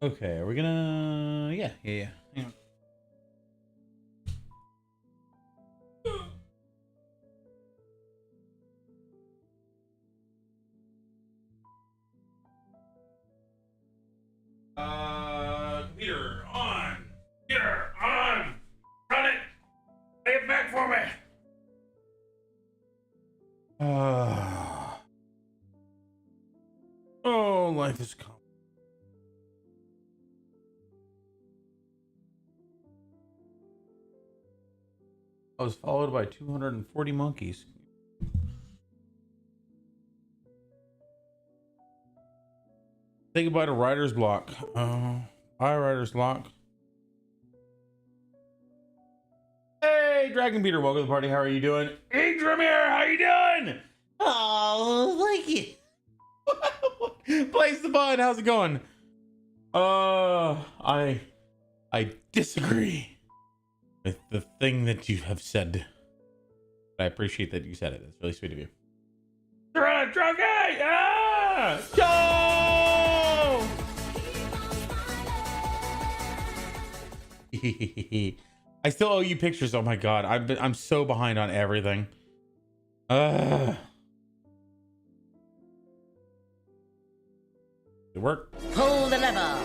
Okay, are we gonna? Yeah. Hang on. Computer on. Computer on. Run it. Lay it back for me. Oh, life is complicated. I was followed by 240 monkeys. Say goodbye to writer's block. Hi, writer's block. Hey, Dragon Beater, welcome to the party. How are you doing? Adrian here, how you doing? Oh, thank you. Place the bud. How's it going? I disagree with the thing that you have said. I appreciate that you said it. That's really sweet of you. Drunk! Ah! Go! I still owe you pictures. Oh my god, I'm so behind on everything. It work. Pull the lever.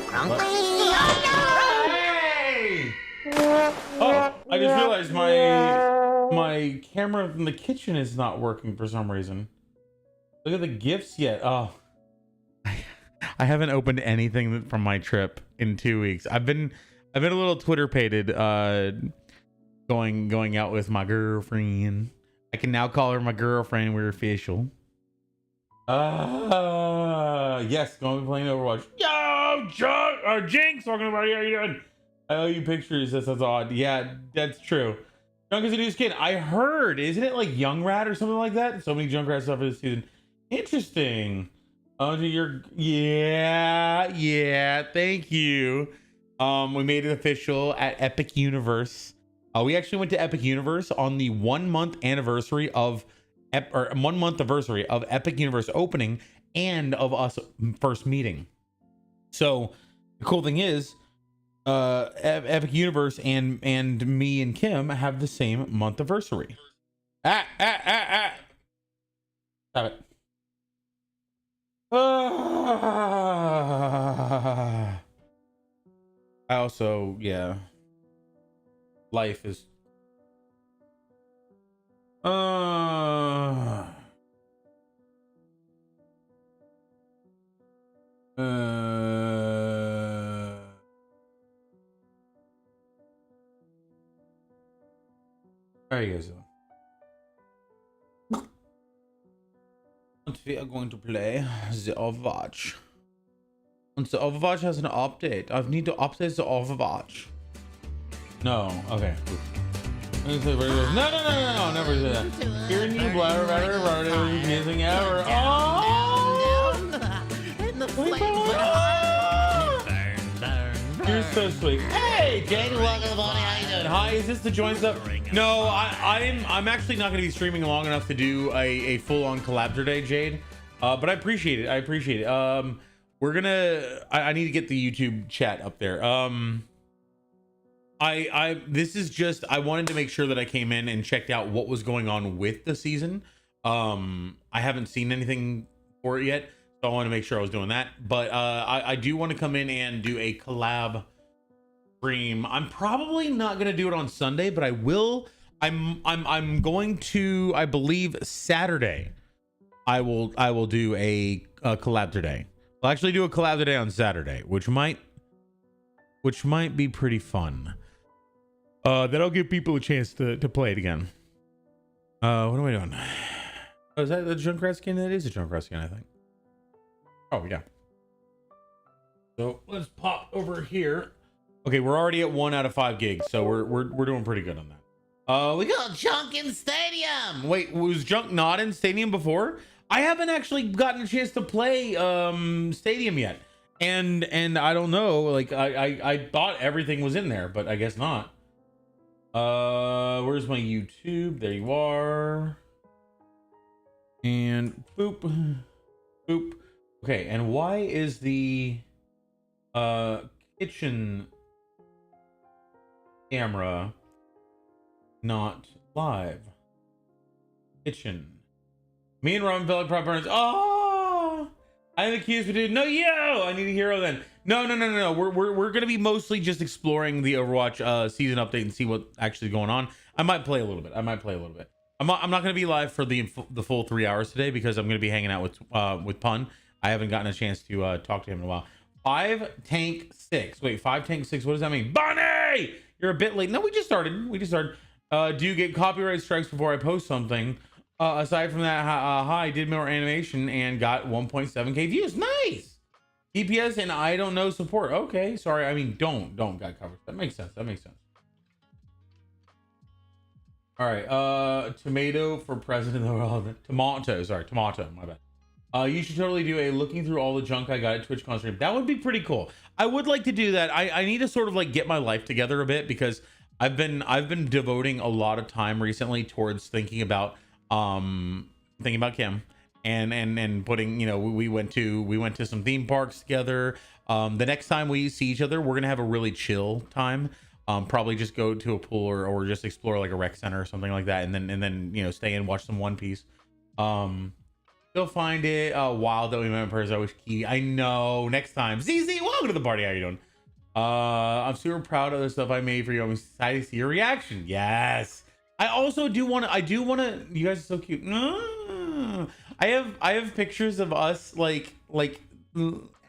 Hey! Oh, I just realized my camera from the kitchen is not working for some reason. Look at the gifts yet. Oh, I haven't opened anything from my trip in 2 weeks. I've been a little Twitter pated, going out with my girlfriend. I can now call her my girlfriend. We're official. Yes, going to be playing Overwatch. Yo, Jinx, talking about you. How you doing? I owe you pictures. That sounds odd. Yeah, that's true. Junk is a new skin. I heard. Isn't it like Young Rat or something like that? So many Junkrat stuff for this season. Interesting. Oh, yeah. Thank you. We made it official at Epic Universe. We actually went to Epic Universe on the 1 month anniversary of 1 month anniversary of Epic Universe opening and of us first meeting. So the cool thing is, Epic Universe and me and Kim have the same month anniversary. Stop it. I also, yeah, life is how are you guys doing? We are going to play the Overwatch. And the Overwatch has an update. I need to update the Overwatch. No, okay. No, never do that. Hearing you bladder, using ever. Oh! You're so sweet. Hey, Jane, welcome to the party. How you doing? Hi, is this the join stuff? No, I'm actually not going to be streaming long enough to do a full-on collab today, Jade. But I appreciate it. I need to get the YouTube chat up there. This is just, I wanted to make sure that I came in and checked out what was going on with the season. I haven't seen anything for it yet, so I want to make sure I was doing that. But I do want to come in and do a collab stream. I'm probably not going to do it on Sunday, but I will. I'm going to, I believe Saturday. I will do a collab today. I'll actually do a collab today on Saturday, which might be pretty fun. That'll give people a chance to play it again. What am I doing? Oh, is that the Junkrat skin? That is a Junkrat skin, I think. Oh yeah. So let's pop over here. Okay, we're already at 1 out of 5 gigs, so we're doing pretty good on that. We got Junk in Stadium. Wait, was Junk not in Stadium before? I haven't actually gotten a chance to play Stadium yet, and I don't know. Like I thought everything was in there, but I guess not. Where's my YouTube? There you are. And boop, boop. Okay, and why is the Uh, kitchen camera not live. Kitchen. Me and Robin felt like prop burns. Oh, I am accused of dude. No, yo, I need a hero then. No. We're gonna be mostly just exploring the Overwatch season update and see what's actually going on. I might play a little bit. I'm not gonna be live for the full 3 hours today because I'm gonna be hanging out with Pun. I haven't gotten a chance to talk to him in a while. 5 tank 6. Wait, 5 tank 6. What does that mean? Bunny, you're a bit late. No, we just started. Do you get copyright strikes before I post something? Aside from that, I did more animation and got 1.7k views. Nice. DPS and I don't know support. Okay, sorry. I mean, don't got covered. That makes sense. All right. Tomato for president of the world. Tomato. My bad. You should totally do a looking through all the junk I got at TwitchCon stream. That would be pretty cool. I would like to do that. I need to sort of like get my life together a bit because I've been devoting a lot of time recently towards thinking about Kim and putting, you know, we went to some theme parks together. The next time we see each other, we're gonna have a really chill time. Probably just go to a pool or just explore like a rec center or something like that, and then you know, stay and watch some One Piece. Still find it wild that we met in person. Always key. I know. Next time, ZZ, welcome to the party. How you doing? I'm super proud of the stuff I made for you. I'm excited to see your reaction. Yes. I also do want to. You guys are so cute. I have pictures of us like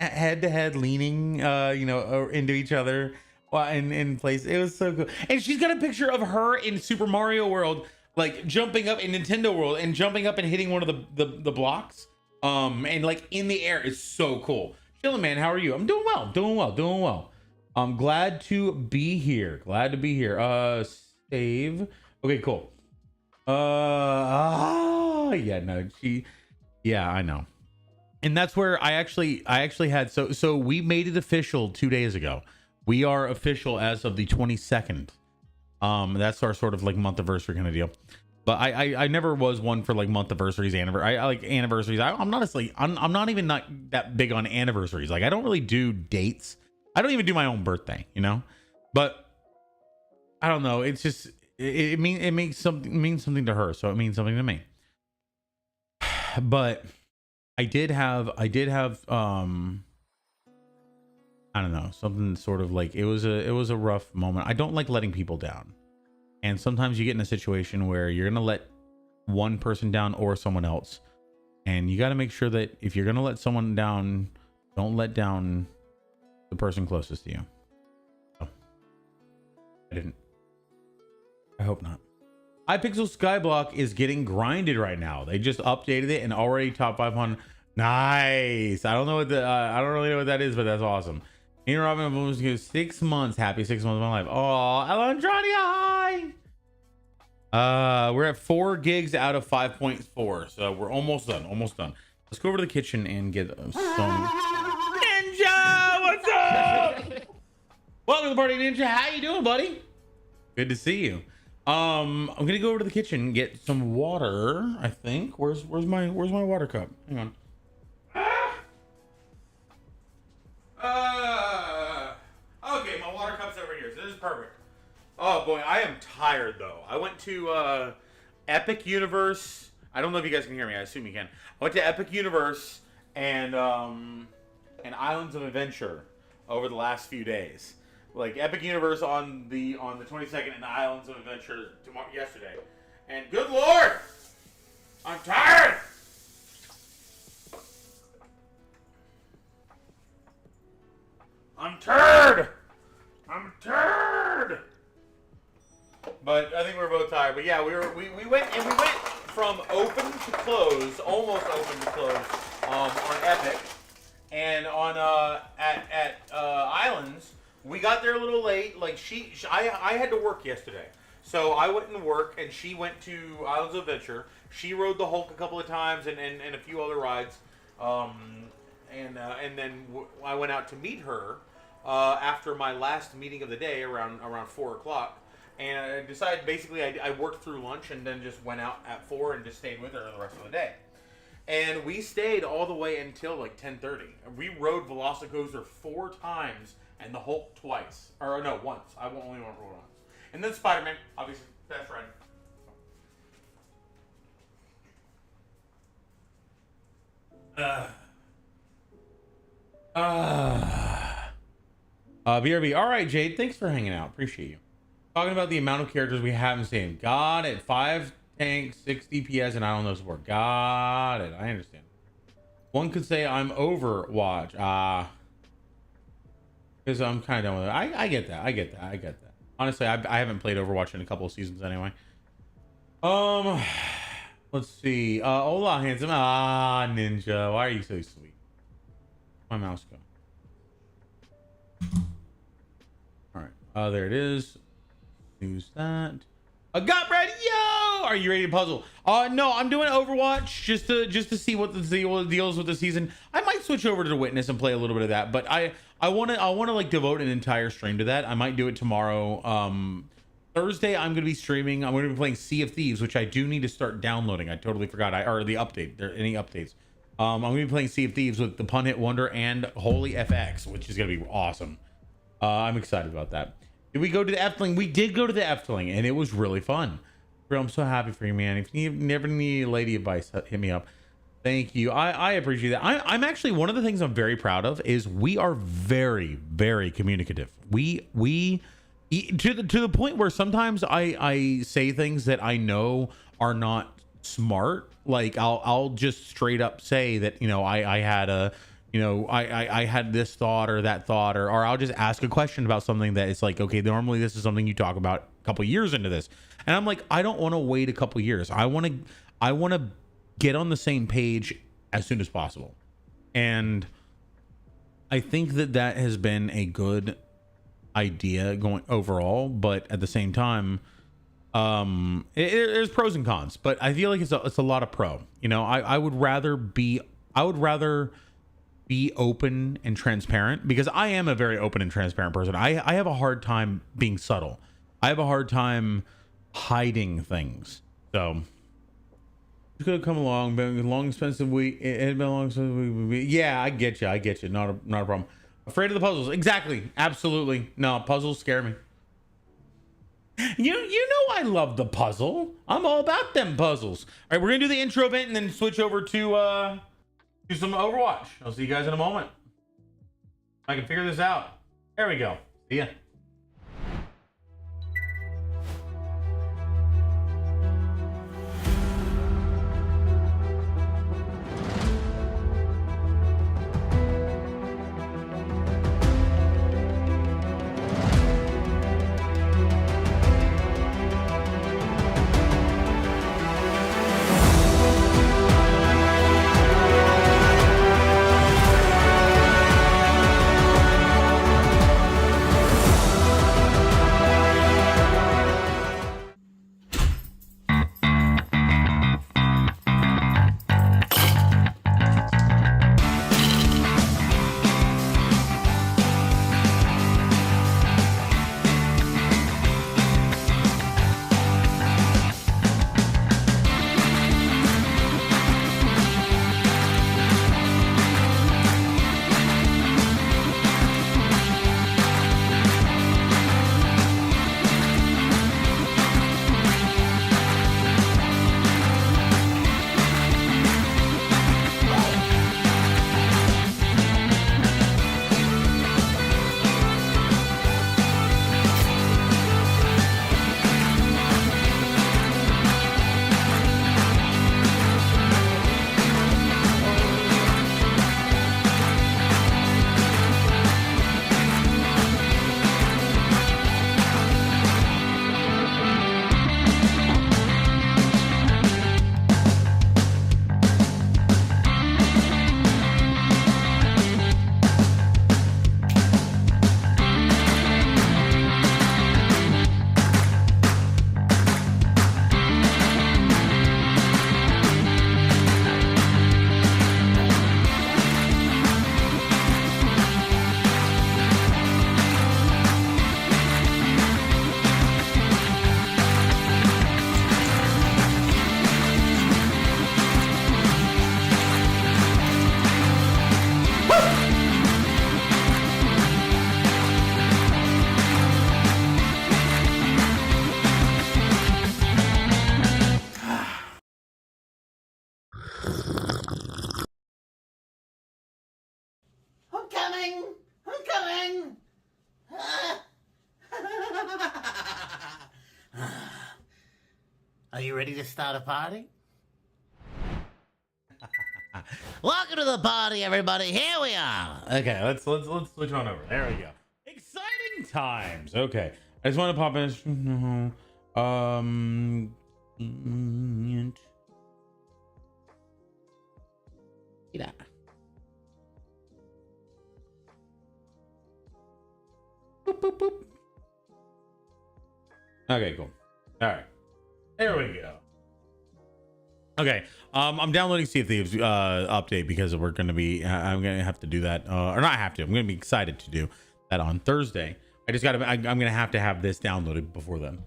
head to head leaning, you know, into each other in place. It was so cool. And she's got a picture of her in Super Mario World, like jumping up in Nintendo World and jumping up and hitting one of the blocks, and like in the air. It's so cool. Chillin', man. How are you? I'm doing well. I'm glad to be here. Save. Okay, cool. Yeah, I know. And that's where I actually had, so we made it official 2 days ago. We are official as of the 22nd. That's our sort of like month anniversary kind of deal. But I never was one for like month anniversaries, I like anniversaries. I'm not even not that big on anniversaries. Like I don't really do dates. I don't even do my own birthday, you know? But I don't know. It's just it means something to her, so it means something to me. But I did have I don't know, something sort of like it was a rough moment. I don't like letting people down. And sometimes you get in a situation where you're going to let one person down or someone else. And you got to make sure that if you're going to let someone down, don't let down the person closest to you. Oh, I didn't. I hope not. iPixel Skyblock is getting grinded right now. They just updated it and already top 500. Nice. I don't really know what that is, but that's awesome. Me and Robin was 6 months. Happy 6 months of my life. Oh, Alondrania, hi. We're at 4 gigs out of 5.4, so we're almost done. Let's go over to the kitchen and get some. Ninja, what's up? Welcome to the party, Ninja. How you doing, buddy? Good to see you. I'm gonna go over to the kitchen and get some water. I think. Where's my water cup? Hang on. Okay, my water cup's over here, so this is perfect. Oh boy, I am tired though. I went to Epic Universe. I don't know if you guys can hear me. I assume you can. I went to Epic Universe and Islands of Adventure over the last few days. Like Epic Universe on the 22nd and the Islands of Adventure yesterday. And good lord, I'm tired. I'm turd. But I think we're both tired. But yeah, we went from open to close, almost open to close, on Epic, and on at Islands. We got there a little late. Like I had to work yesterday, so I went and work, and she went to Islands of Adventure. She rode the Hulk a couple of times and a few other rides, and then I went out to meet her after my last meeting of the day around 4 o'clock. And I decided, basically, I worked through lunch and then just went out at 4 and just stayed with her the rest of the day. and we stayed all the way until like 10:30. We rode Velocicoaster 4 times and the Hulk twice, or no, once. I only went for once, and then Spider-Man, obviously, best friend. BRB. All right, Jade. Thanks for hanging out. Appreciate you. Talking about the amount of characters we haven't seen. Got it. 5 tanks, 6 DPS, and I don't know support. Got it. I understand. One could say I'm Overwatch. Because I'm kind of done with it. I get that. I get that. I get that. Honestly, I haven't played Overwatch in a couple of seasons anyway. Let's see. Hola, handsome. Ninja. Why are you so sweet? My mouse go. All right. There it is. Use that. Got ready. Yo, are you ready to puzzle? No, I'm doing Overwatch just to see what the deal is with the season. I might switch over to the Witness and play a little bit of that, but I want to like devote an entire stream to that. I might do it tomorrow. Thursday I'm going to be streaming. I'm going to be playing Sea of Thieves, which I do need to start downloading. I totally forgot. Or the update. There any updates? I'm going to be playing Sea of Thieves with the Pun Hit Wonder and Holy FX, which is going to be awesome. I'm excited about that. Did we go to the Efteling? We did go to the Efteling, and it was really fun. Bro, I'm so happy for you, man. If you never need lady advice, hit me up. Thank you. I appreciate that. I'm actually, one of the things I'm very proud of is we are very, very communicative. We to the point where sometimes I say things that I know are not smart. Like I'll just straight up say that, you know, I had a, you know, I had this thought or that thought, or I'll just ask a question about something that it's like, okay, normally this is something you talk about a couple years into this. And I'm like, I don't want to wait a couple years. I want to get on the same page as soon as possible. And I think that has been a good idea going overall, but at the same time, there's pros and cons, but I feel like it's a lot of pro. You know, I would rather be open and transparent, because I am a very open and transparent person. I have a hard time being subtle. I have a hard time hiding things. So it's gonna come along. Been a long expensive week. It had been a long expensive week. Yeah, I get you. Not a problem. Afraid of the puzzles. Exactly. Absolutely. No, puzzles scare me. You know I love the puzzle. I'm all about them puzzles. All right, we're gonna do the intro event and then switch over to some Overwatch. I'll see you guys in a moment. I can figure this out. There we go. See ya. going? Are you ready to start a party? Welcome to the party, everybody. Here we are. Okay, let's switch on over. There we go. Exciting times. Okay, I just want to pop in. Yeah. Boop, boop, boop. Okay, cool. All right, there we go. Okay, I'm downloading Sea of Thieves update because we're gonna be. I'm gonna have to do that, or not have to. I'm gonna be excited to do that on Thursday. I just gotta. I'm gonna have to have this downloaded before then.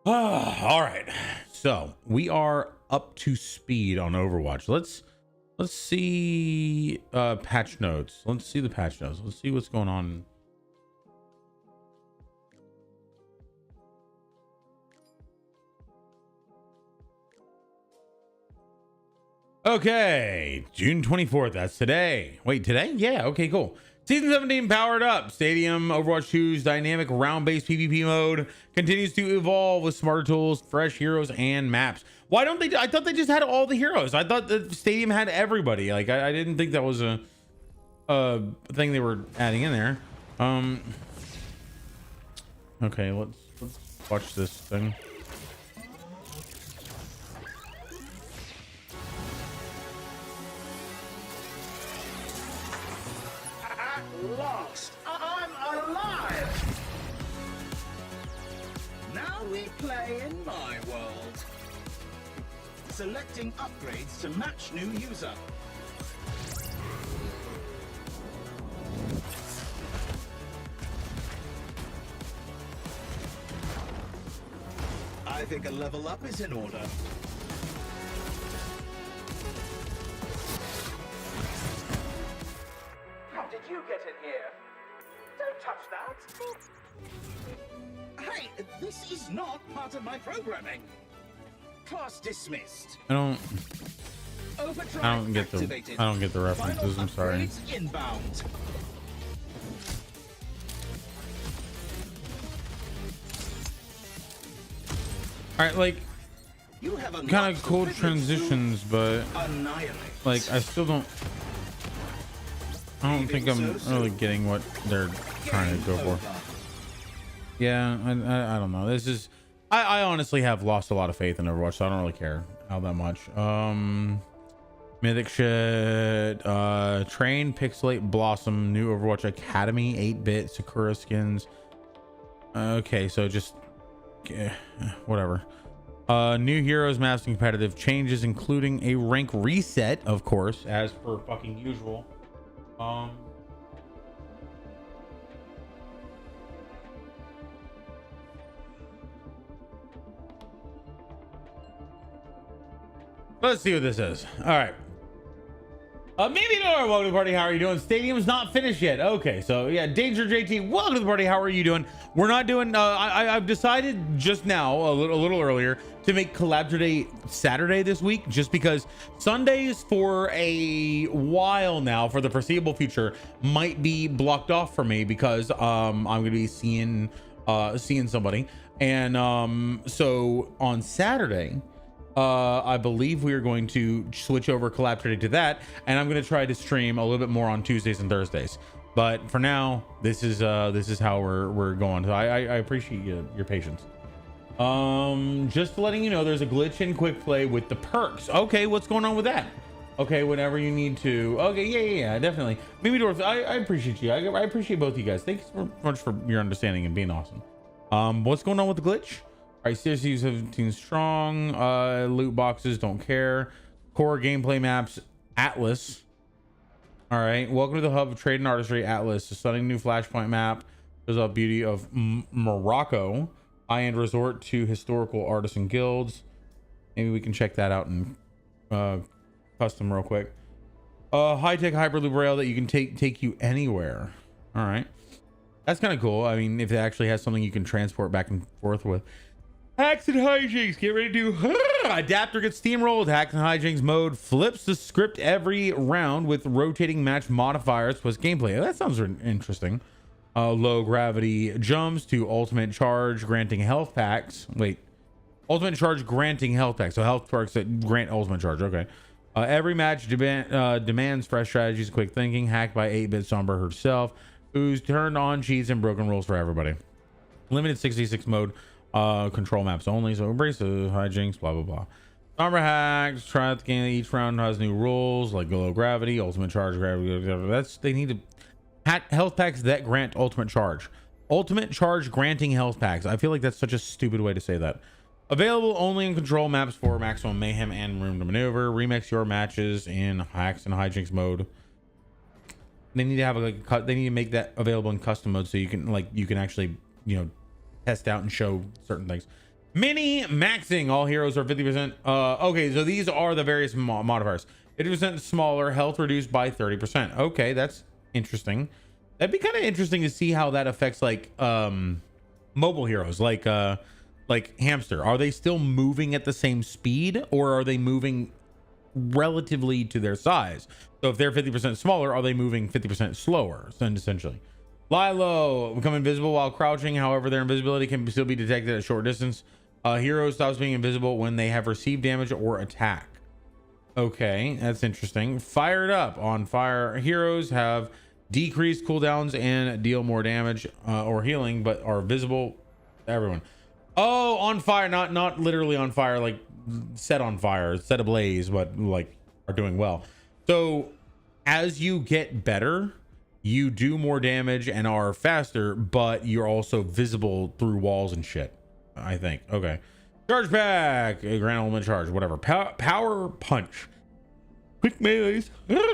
All right, so we are up to speed on Overwatch. Let's see patch notes. Let's see the patch notes. Let's see what's going on. Okay, June 24th. That's today. Wait, today? Yeah. Okay, cool. Season 17 powered up. Stadium Overwatch 2's dynamic round-based PvP mode continues to evolve with smarter tools, fresh heroes, and maps. Why don't they? I thought they just had all the heroes. I thought the Stadium had everybody. Like I didn't think that was a thing they were adding in there. Okay, let's watch this thing. Lost. I'm alive. Now we play in my world. Selecting upgrades to match new user. I think a level up is in order. How did you get in here? Don't touch that. Hey, this is not part of my programming. Class dismissed. I don't Overdrive get the activated. I don't get the references. Final I'm sorry. upgrades inbound. All right, like You have a kind of cool transitions, but annihilate. like I still don't. I don't think I'm really getting what they're trying to go for. Yeah, I don't know. This is I honestly have lost a lot of faith in Overwatch, so I don't really care how that much. Mythic shit, Train, Pixelate, Blossom, new Overwatch Academy, 8-bit, Sakura skins. Okay, so just whatever. New heroes, maps, and competitive changes, including a rank reset, of course, as per fucking usual. Let's see what this is. All right. Maybe no. Welcome to the party. How are you doing? Stadium's not finished yet. Okay, so yeah, Danger JT. Welcome to the party. How are you doing? We're not doing. I've decided just now, a little earlier, to make collab today Saturday this week, just because Sundays for a while now, for the foreseeable future, might be blocked off for me because I'm gonna be seeing somebody, and so on Saturday. I believe we are going to switch over collab today to that, and I'm going to try to stream a little bit more on Tuesdays and Thursdays. But for now, this is how we're going. So I appreciate your patience. Just letting you know, there's a glitch in quick play with the perks. Okay, what's going on with that? Okay, whenever you need to. Okay, yeah, definitely. Mimi Dwarf, I appreciate you. I appreciate both of you guys. Thanks so much for your understanding and being awesome. What's going on with the glitch? All right, CSU 17 strong. Loot boxes, don't care. Core gameplay maps, Atlas. All right, welcome to the hub of trade and artistry, Atlas. A stunning new Flashpoint map shows up beauty of Morocco. High-end resort to historical artisan guilds. Maybe we can check that out in custom real quick. High-tech hyperloop rail that you can take you anywhere. All right, that's kind of cool. I mean, if it actually has something you can transport back and forth with. Hacks and hijinks, get ready to adapter gets steamrolled. Hacks and hijinks mode flips the script every round with rotating match modifiers plus gameplay. That sounds interesting. low gravity jumps to ultimate charge granting health packs. Wait, ultimate charge granting health packs. So health packs that grant ultimate charge. Okay. Every match demands fresh strategies, quick thinking, hacked by 8-bit Somber herself, who's turned on cheats and broken rules for everybody. Limited 66 mode, control maps only. So embrace the hijinks, blah, blah, blah. Somber hacks, try out the game. Each round has new rules like low gravity, ultimate charge, gravity. They need to health packs that grant ultimate charge granting health packs. I feel like that's such a stupid way to say that. Available only in control maps for maximum mayhem and room to maneuver. Remix your matches in hacks and hijinks mode. They need to have they need to make that available in custom mode so you can actually test out and show certain things. Mini maxing, all heroes are 50%. Okay, so these are the various modifiers. 50% smaller, health reduced by 30%. Okay, that's interesting. That'd be kind of interesting to see how that affects mobile heroes like Hamster. Are they still moving at the same speed, or are they moving relatively to their size? So if they're 50% smaller, are they moving 50% slower? So essentially, Lilo become invisible while crouching. However, their invisibility can still be detected at short distance. Hero stops being invisible when they have received damage or attack. Okay, that's interesting. Fired up. On fire, heroes have decreased cooldowns and deal more damage or healing, but are visible to everyone. Oh, on fire, not literally on fire, like set on fire, set ablaze, but like are doing well. So as you get better, you do more damage and are faster, but you're also visible through walls and shit, I think. Okay. Charge back, grand ultimate charge, whatever. Power punch. Quick melees,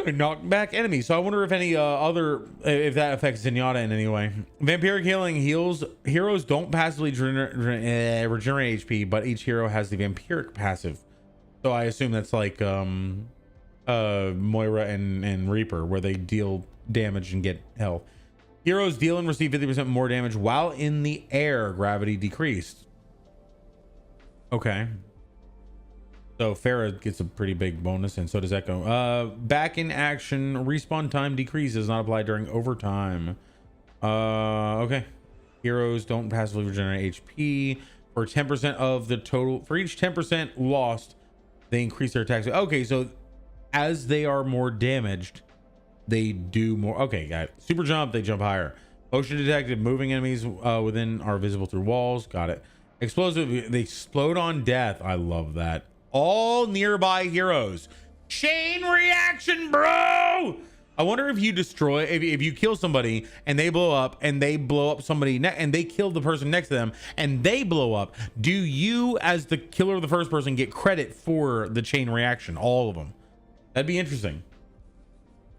knock back enemies. So I wonder if any if that affects Zenyatta in any way. Vampiric healing heals. Heroes don't passively regenerate HP, but each hero has the vampiric passive. So I assume that's like Moira and Reaper, where they deal damage and get health. Heroes deal and receive 50% more damage while in the air. Gravity decreased. Okay. So Farah gets a pretty big bonus, and so does Echo. Back in action, respawn time decreases, not applied during overtime. Okay. Heroes don't passively regenerate HP for 10% of the total. For each 10% lost, they increase their attacks. Okay, so as they are more damaged, they do more. Okay, got it. Super jump, they jump higher. Motion detected, moving enemies within are visible through walls. Got it. Explosive, they explode on death. I love that. All nearby heroes. Chain reaction, bro. I wonder if you destroy, if you kill somebody and they blow up and they blow up somebody and they kill the person next to them and they blow up, do you as the killer of the first person get credit for the chain reaction? All of them. That'd be interesting.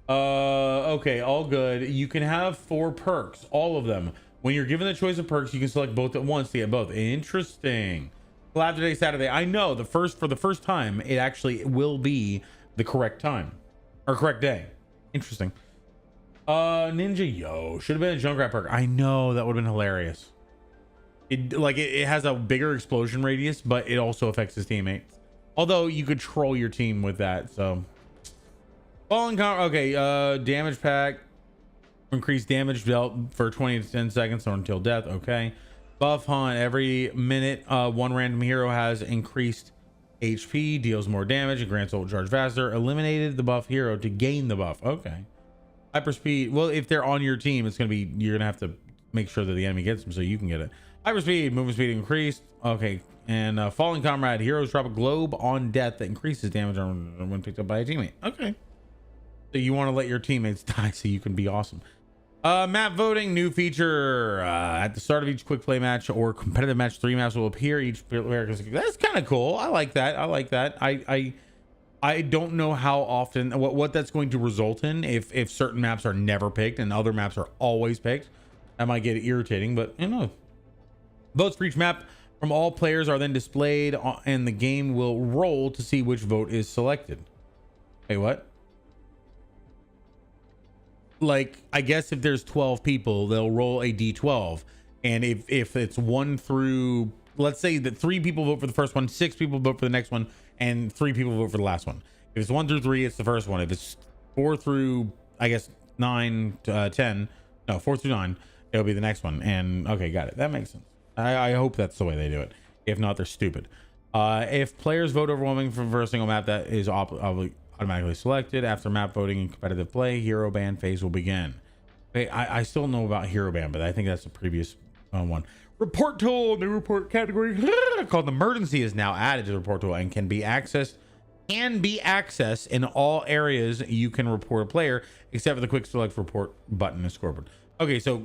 Okay, all good. You can have 4 perks, all of them. When you're given the choice of perks, you can select both at once to get both. Interesting. Collab today, Saturday. I know for the first time, it actually will be the correct time or correct day. Interesting. Ninja Yo should have been a Junkrat perk. I know, that would have been hilarious. It has a bigger explosion radius, but it also affects his teammates. Although you could troll your team with that. So falling okay. Damage pack, increase damage dealt for 20 to 10 seconds or until death. Okay. Buff hunt, every minute one random hero has increased HP, deals more damage, and grants ult charge faster. Eliminated the buff hero to gain the buff. Okay. Hyper speed, well, if they're on your team, it's gonna be, you're gonna have to make sure that the enemy gets them so you can get it. Hyper speed, movement speed increased. Okay. And falling comrade, heroes drop a globe on death that increases damage when picked up by a teammate. Okay. So you want to let your teammates die so you can be awesome. Map voting, new feature. At the start of each quick play match or competitive match, 3 maps will appear. Each player, that's kind of cool. I like that. I like that. I don't know how often what that's going to result in if certain maps are never picked and other maps are always picked. That might get irritating, but you know. Votes for each map from all players are then displayed and the game will roll to see which vote is selected. Hey, what? Like, I guess if there's 12 people, they'll roll a d12, and if it's 1 through, let's say that 3 people vote for the first one, 6 people vote for the next one, and 3 people vote for the last one. If it's 1 through 3, it's the first one. If it's 4 through, I guess 9 to 10, no, 4 through 9, it'll be the next one. And okay, got it. That makes sense. I hope that's the way they do it. If not, they're stupid. If players vote overwhelming for a single map that is automatically selected after map voting in competitive play, hero ban phase will begin. I still don't know about hero ban, but I think that's the previous one. Report tool, new report category called emergency is now added to the report tool and can be accessed in all areas. You can report a player except for the quick select report button and scoreboard. Okay, so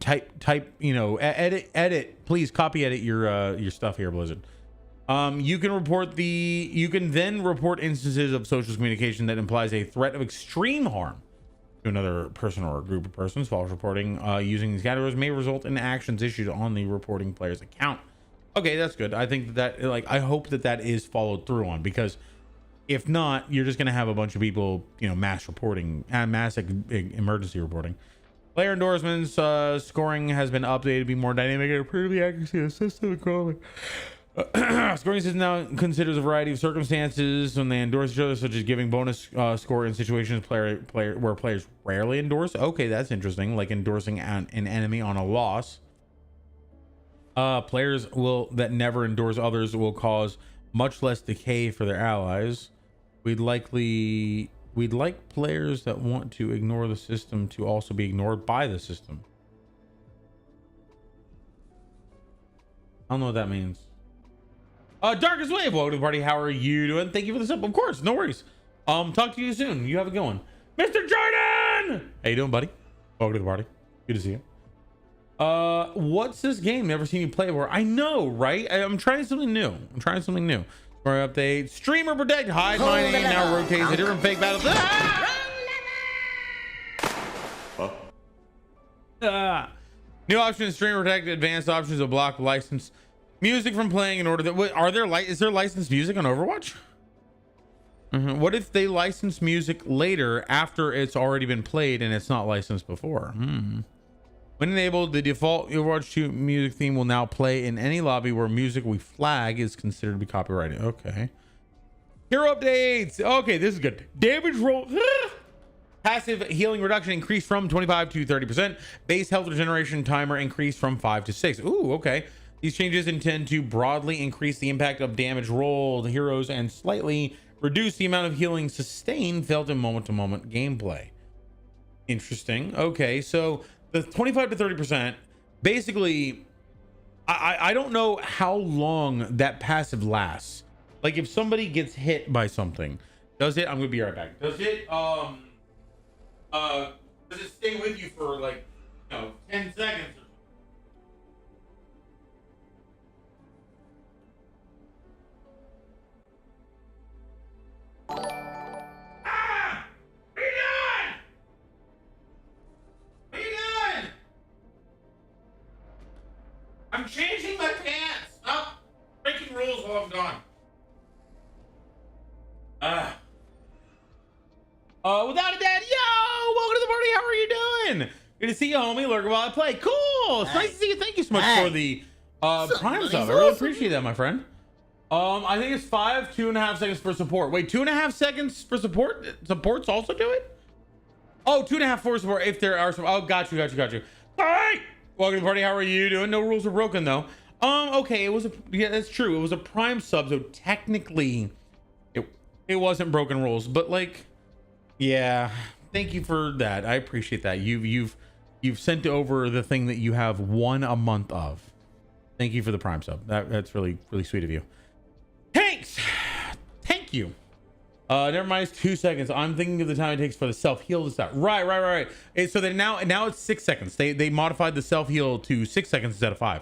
type, you know, edit, please copy edit your stuff here, Blizzard. You can then report instances of social communication that implies a threat of extreme harm to another person or a group of persons. False reporting using these categories may result in actions issued on the reporting player's account. Okay, that's good. I think that like, I hope that is followed through on, because if not, you're just going to have a bunch of people, you know, mass emergency reporting. Player endorsements scoring has been updated to be more dynamic and improve the accuracy of the system. Scoring system now considers a variety of circumstances when they endorse each other, such as giving bonus score in situations where players rarely endorse. Okay, that's interesting. Like endorsing an enemy on a loss. Players that never endorse others will cause much less decay for their allies. We'd like players that want to ignore the system to also be ignored by the system. I don't know what that means. Darkest Wave, welcome to the party. How are you doing? Thank you for the sub. Of course, no worries. Talk to you soon. You have a good one. Mr. Jordan! How you doing, buddy? Welcome to the party. Good to see you. What's this game? Never seen you play before. I know, right? I'm trying something new. Story update. Streamer protect. Hide my name now rotates a different fake battle. New options: streamer protect. Advanced options of block license music from playing in order that. Is there licensed music on Overwatch? What if they license music later after it's already been played and it's not licensed before? When enabled, the default Overwatch 2 music theme will now play in any lobby where music we flag is considered to be copyrighted. Okay. Hero updates. Okay, this is good. Damage roll. Passive healing reduction increased from 25 to 30%. Base health regeneration timer increased from 5 to 6. Ooh, okay. These changes intend to broadly increase the impact of damage rolled heroes and slightly reduce the amount of healing sustained felt in moment-to-moment gameplay. Interesting. Okay, so the 25 to 30%, basically, I don't know how long that passive lasts. Like if somebody gets hit by something, does it, I'm gonna be right back. Does it stay with you for like, you know, 10 seconds? I'm changing my pants. Stop breaking rules while I'm gone. Without a dad, yo, welcome to the party. How are you doing? Good to see you, homie. Lurk while I play. Cool. It's nice to see you. Thank you so much for the Prime sub. I really appreciate that, my friend. I think it's 2.5 seconds for support. Wait, 2.5 seconds for support? Supports also do it? Oh, 2.5 for support if there are some. Oh, got you. All right. Welcome to the party. How are you doing? No rules are broken though. Okay, yeah, that's true. It was a Prime sub, so technically it wasn't broken rules, but like, yeah, thank you for that. I appreciate that. You've sent over the thing that you have one a month of. Thank you for the Prime sub. That's really, really sweet of you. Thanks. Thank you. Never mind, it's 2 seconds. I'm thinking of the time it takes for the self-heal to start. Right. So then now it's 6 seconds. They modified the self-heal to 6 seconds instead of 5.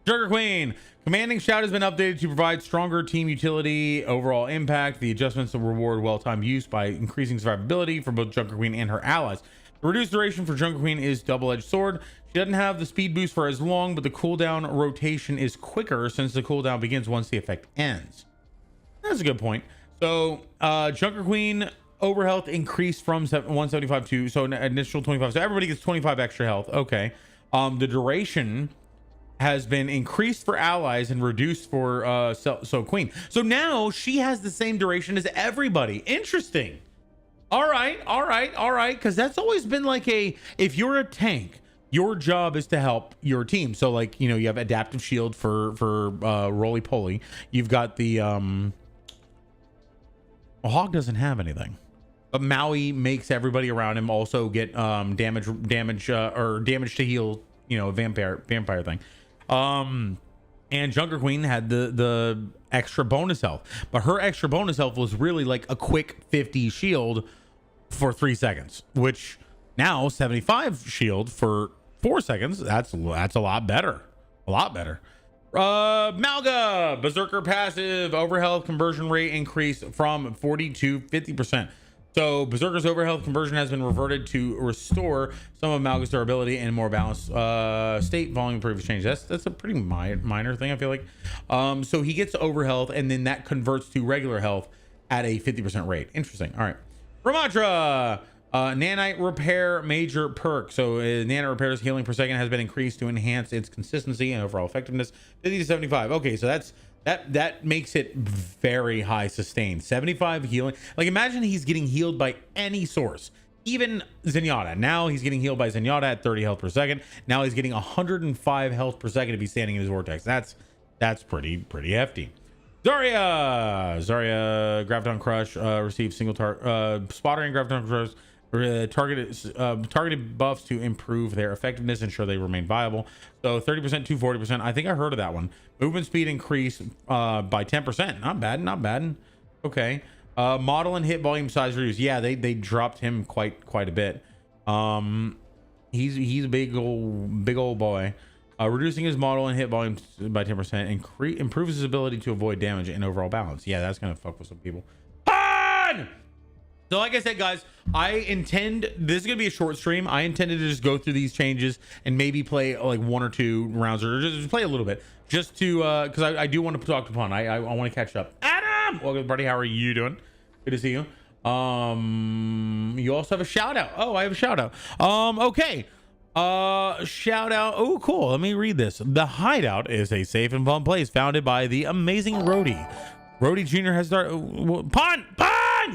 Sugar Queen. Commanding shout has been updated to provide stronger team utility, overall impact. The adjustments will reward well-timed use by increasing survivability for both Junker Queen and her allies. The reduced duration for Junker Queen is double-edged sword. She doesn't have the speed boost for as long, but the cooldown rotation is quicker since the cooldown begins once the effect ends. That's a good point. So Junker Queen over health increased from 175 to so an initial 25. So everybody gets 25 extra health. Okay. The duration has been increased for allies and reduced for so Queen. So now she has the same duration as everybody. Interesting. All right, all right, all right. Because that's always been like if you're a tank, your job is to help your team. So like, you know, you have adaptive shield for roly poly. You've got the well, Hog doesn't have anything, but Maui makes everybody around him also get damage or damage to heal. You know, vampire thing. And Junker Queen had the extra bonus health, but her extra bonus health was really like a quick 50 shield for 3 seconds, which now 75 shield for 4 seconds. That's a lot better. A lot better. Malga Berserker passive overhealth conversion rate increased from 40 to 50%. So Berserker's overhealth conversion has been reverted to restore some of Malga's durability and more balanced state. Volume previous change. That's a pretty minor thing, I feel like. So he gets overhealth, and then that converts to regular health at a 50% rate. Interesting. All right. Ramatra, nanite repair major perk. So nanite repairs healing per second has been increased to enhance its consistency and overall effectiveness. 50 to 75. Okay, so that makes it very high sustained. 75 healing. Like imagine he's getting healed by any source, even Zenyatta. Now he's getting healed by Zenyatta at 30 health per second. Now he's getting 105 health per second if he's standing in his vortex. That's pretty hefty. Zarya Graviton Crush receives single spotter and Graviton Crush targeted buffs to improve their effectiveness, ensure they remain viable. So 30% to 40%. I think I heard of that one. Movement speed increase by 10%. Not bad. Okay. Model and hit volume size reduced. Yeah, they dropped him quite a bit. He's a big old boy. Reducing his model and hit volume by 10% improves his ability to avoid damage and overall balance. Yeah, that's gonna fuck with some people. So like I said, guys, this is gonna be a short stream. I intended to just go through these changes and maybe play like 1 or 2 rounds, or just play a little bit, just to because I do want to talk to Pun. I want to catch up. Adam, welcome buddy. How are you doing? Good to see you. You also have a shout out. Oh, I have a shout out. Okay. Shout out. Oh, cool. Let me read this. The Hideout is a safe and fun place founded by the amazing Rhodey. Rhodey Jr. has started. Pun!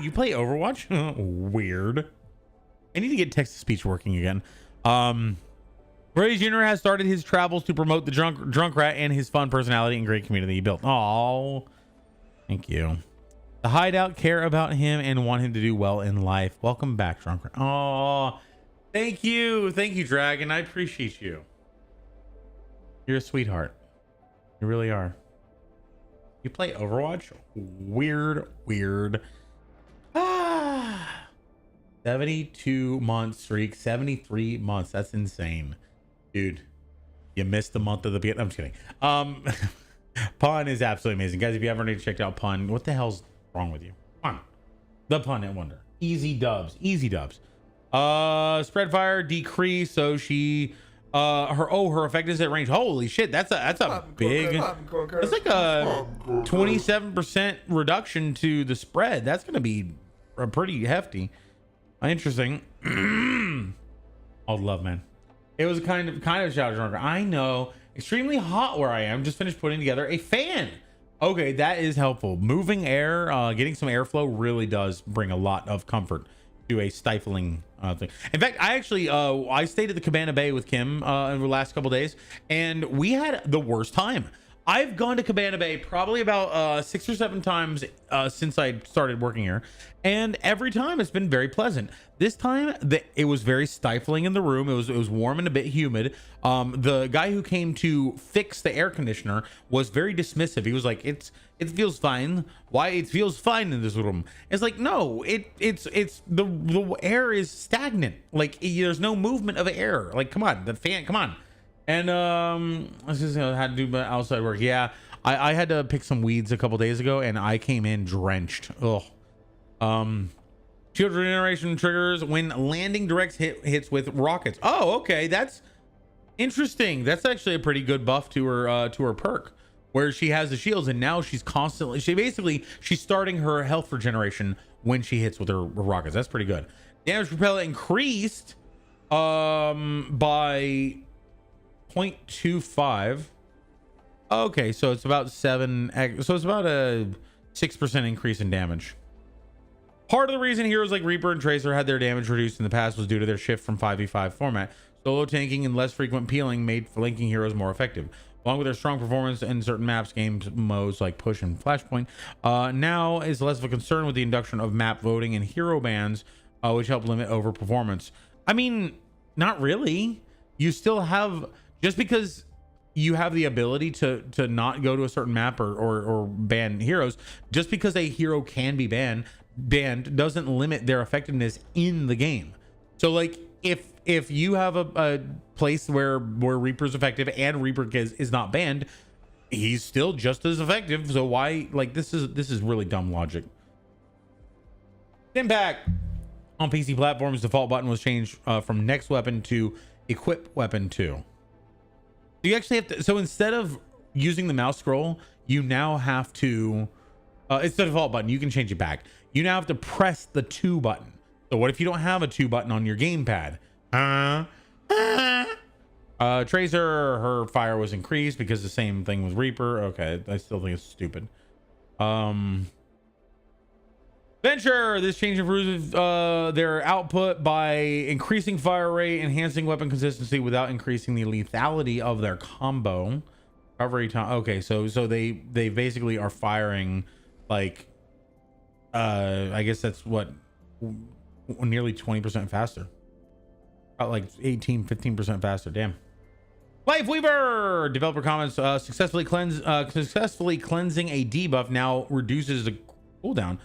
You play Overwatch? Weird. I need to get text to speech working again. Rhodey Jr. has started his travels to promote the drunk rat and his fun personality and great community he built. Oh, thank you. The Hideout care about him and want him to do well in life. Welcome back, drunk rat. Oh, thank you, Dragon. I appreciate you. You're a sweetheart. You really are. You play Overwatch? Weird. 72 month streak, 73 months. That's insane, dude. You missed the month of the beginning. I'm just kidding. Pun is absolutely amazing, guys. If you ever need to check out Pun, what the hell's wrong with you? Pun, the Pun at Wonder. Easy dubs. Spread fire decrease, so she her effectiveness at range. Holy shit, that's a big, that's like a 27% reduction to the spread. That's gonna be pretty hefty. Interesting. All love, man. It was kind of shout drunker. I know, extremely hot where I am. Just finished putting together a fan. Okay, that is helpful. Moving air, getting some airflow really does bring a lot of comfort to a stifling thing. In fact, I actually I stayed at the Cabana Bay with Kim in the last couple days, and we had the worst time. I've gone to Cabana Bay probably about 6 or 7 times since I started working here, and every time it's been very pleasant. This time it was very stifling in the room. It was warm and a bit humid. The guy who came to fix the air conditioner was very dismissive. He was like, it feels fine. Why it feels fine in this room? It's like, no, it's the air is stagnant. Like there's no movement of air. Like, come on, the fan, come on. And I just had to do my outside work. Yeah, I had to pick some weeds a couple days ago, and I came in drenched. Ugh. Shield regeneration triggers when landing direct hits with rockets. Oh, okay, that's interesting. That's actually a pretty good buff to her perk, where she has the shields, and now she's she's starting her health regeneration when she hits with her rockets. That's pretty good. Damage repellent increased by 0.25. Okay, so it's about 7x, so it's about a 6% increase in damage. Part of the reason heroes like Reaper and Tracer had their damage reduced in the past was due to their shift from 5v5 format. Solo tanking and less frequent peeling made flanking heroes more effective. Along with their strong performance in certain maps, game modes like Push and Flashpoint, now is less of a concern with the induction of map voting and hero bans, which help limit overperformance. I mean, not really. You still have, just because you have the ability to not go to a certain map or ban heroes, just because a hero can be banned doesn't limit their effectiveness in the game. So like if you have a place where Reaper's effective and Reaper is not banned, he's still just as effective. So why, like, this is really dumb logic. Impact on PC platforms, default button was changed from next weapon to equip weapon 2. You actually have to, so instead of using the mouse scroll, you now have to it's the default button. You can change it back. You now have to press the 2 button. So what if you don't have a 2 button on your gamepad? Tracer, her fire was increased because the same thing with Reaper. Okay, I still think it's stupid. Venture, this change improves their output by increasing fire rate, enhancing weapon consistency without increasing the lethality of their combo. Recovery time. Okay, so they basically are firing like I guess that's what, nearly 20% faster. About like 15% faster. Damn. Life Weaver developer comments, successfully cleansing a debuff now reduces the cooldown.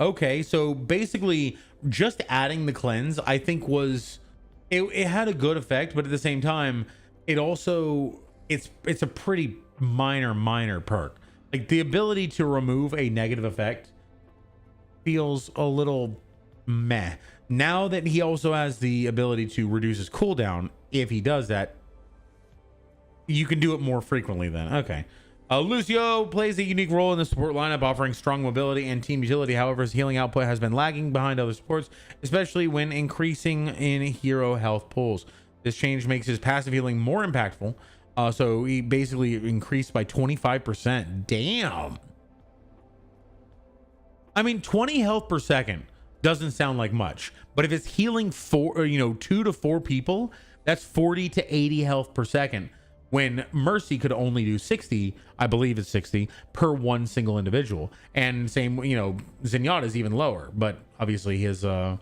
Okay, so basically just adding the cleanse, I think it had a good effect, but at the same time, it also it's a pretty minor perk. Like the ability to remove a negative effect feels a little meh. Now that he also has the ability to reduce his cooldown, if he does that, you can do it more frequently then. Okay. Lucio plays a unique role in the support lineup, offering strong mobility and team utility. However, his healing output has been lagging behind other supports, especially when increasing in hero health pools. This change makes his passive healing more impactful. So he basically increased by 25%. Damn. I mean, 20 health per second doesn't sound like much, but if it's healing 2 to 4 people, that's 40 to 80 health per second. When Mercy could only do 60, I believe it's 60 per one single individual. And same, Zenyatta is even lower, but obviously he's more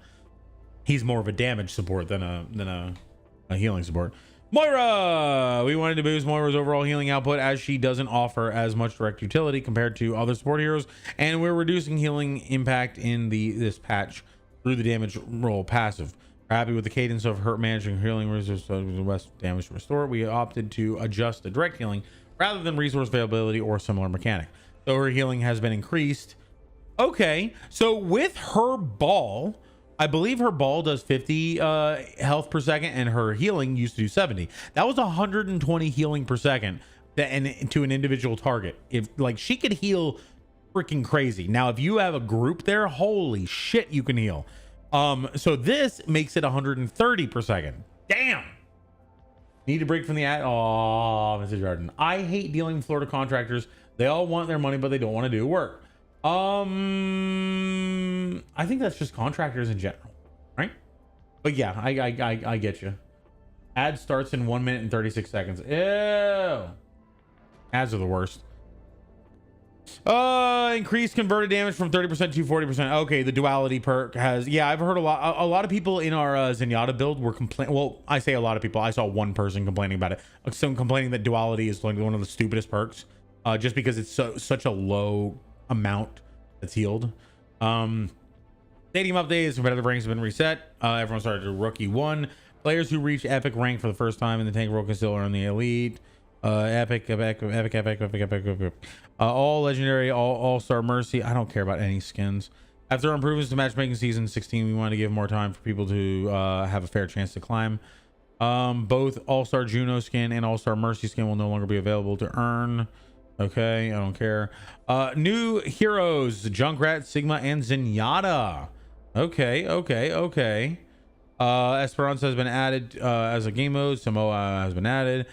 of a damage support than a healing support. Moira, we wanted to boost Moira's overall healing output as she doesn't offer as much direct utility compared to other support heroes, and we're reducing healing impact in this patch through the damage roll passive. We're happy with the cadence of her managing healing resources, less damage to restore. We opted to adjust the direct healing rather than resource availability or similar mechanic. So her healing has been increased. Okay, so with her ball, I believe her ball does 50 health per second, and her healing used to do 70. That was 120 healing per second to an individual target. If like she could heal freaking crazy. Now, if you have a group there, holy shit, you can heal. So this makes it 130 per second. Damn. Need a break from the ad. Oh, Mr. Jordan. I hate dealing with Florida contractors. They all want their money, but they don't want to do work. I think that's just contractors in general, right? But yeah, I get you. Ad starts in 1 minute and 36 seconds. Ew. Ads are the worst. Increased converted damage from 30% to 40%. Okay, the duality perk has, yeah, I've heard a lot of people in our Zenyatta build were complaining. Well, I say a lot of people. I saw one person complaining about it. Some complaining that duality is like one of the stupidest perks, just because it's such a low amount that's healed. Stadium updates, competitive ranks have been reset. Everyone started to rookie 1. Players who reach epic rank for the first time in the tank role can still earn the elite. Epic. All legendary, all-star Mercy. I don't care about any skins. After improvements to matchmaking season 16, we want to give more time for people to have a fair chance to climb. Both all-star Juno skin and all-star Mercy skin will no longer be available to earn. Okay, I don't care. New heroes: Junkrat, Sigma, and Zenyatta. Okay. Esperanza has been added as a game mode. Samoa has been added.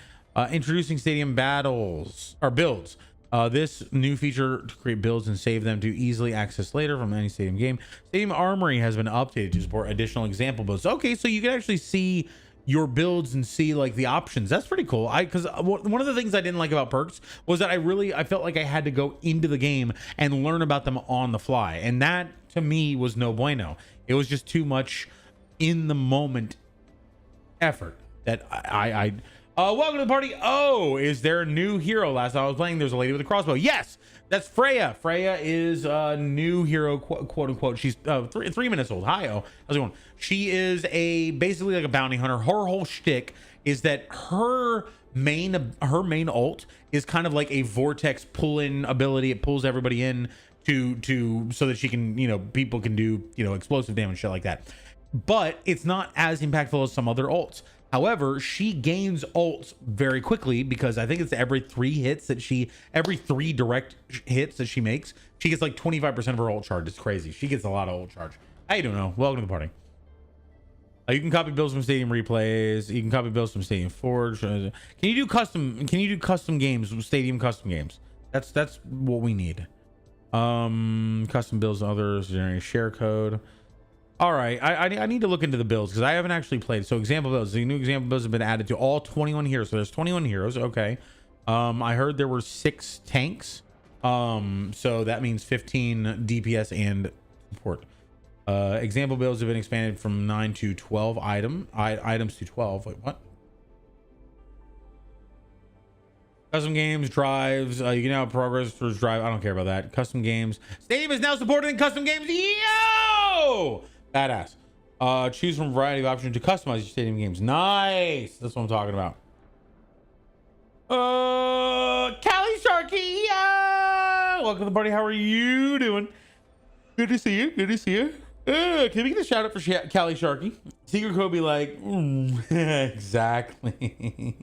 Introducing stadium battles or builds. This new feature to create builds and save them to easily access later from any stadium game. Stadium Armory has been updated to support additional example builds. Okay, so you can actually see your builds and see like the options. That's pretty cool. Because one of the things I didn't like about perks was that I felt like I had to go into the game and learn about them on the fly, and that to me was no bueno. It was just too much in the moment effort that I welcome to the party. Oh, is there a new hero? Last time I was playing, there's a lady with a crossbow. Yes, that's Freya. Freya is a new hero, quote unquote. She's 3 minutes old. Hi, how's it going? She is basically like a bounty hunter. Her whole shtick is that her main ult is kind of like a vortex pull-in ability. It pulls everybody in to so that she can, people can do, explosive damage, shit like that. But it's not as impactful as some other ults. However, she gains ults very quickly because I think it's every 3 direct hits that she makes, she gets like 25% of her ult charge. It's crazy. She gets a lot of ult charge. I don't know. Welcome to the party. You can copy builds from Stadium Replays. You can copy builds from Stadium Forge. Can you do custom games, Stadium custom games? That's what we need. Custom builds, others, generate share code. All right, I need to look into the builds because I haven't actually played. So example builds, the new example builds have been added to all 21 heroes. So there's 21 heroes. Okay. I heard there were 6 tanks. So that means 15 DPS and support. Example builds have been expanded from 9 to 12 items to 12. Wait, what? Custom games, drives. You can now progress towards drive. I don't care about that. Custom games. Stadium is now supported in custom games. Yo! Badass. Choose from a variety of options to customize your stadium games. Nice. That's what I'm talking about. Callie Sharky. Yeah. Welcome to the party. How are you doing? Good to see you. Good to see you. Can we get a shout out for Callie Sharky? Secret code be like, exactly.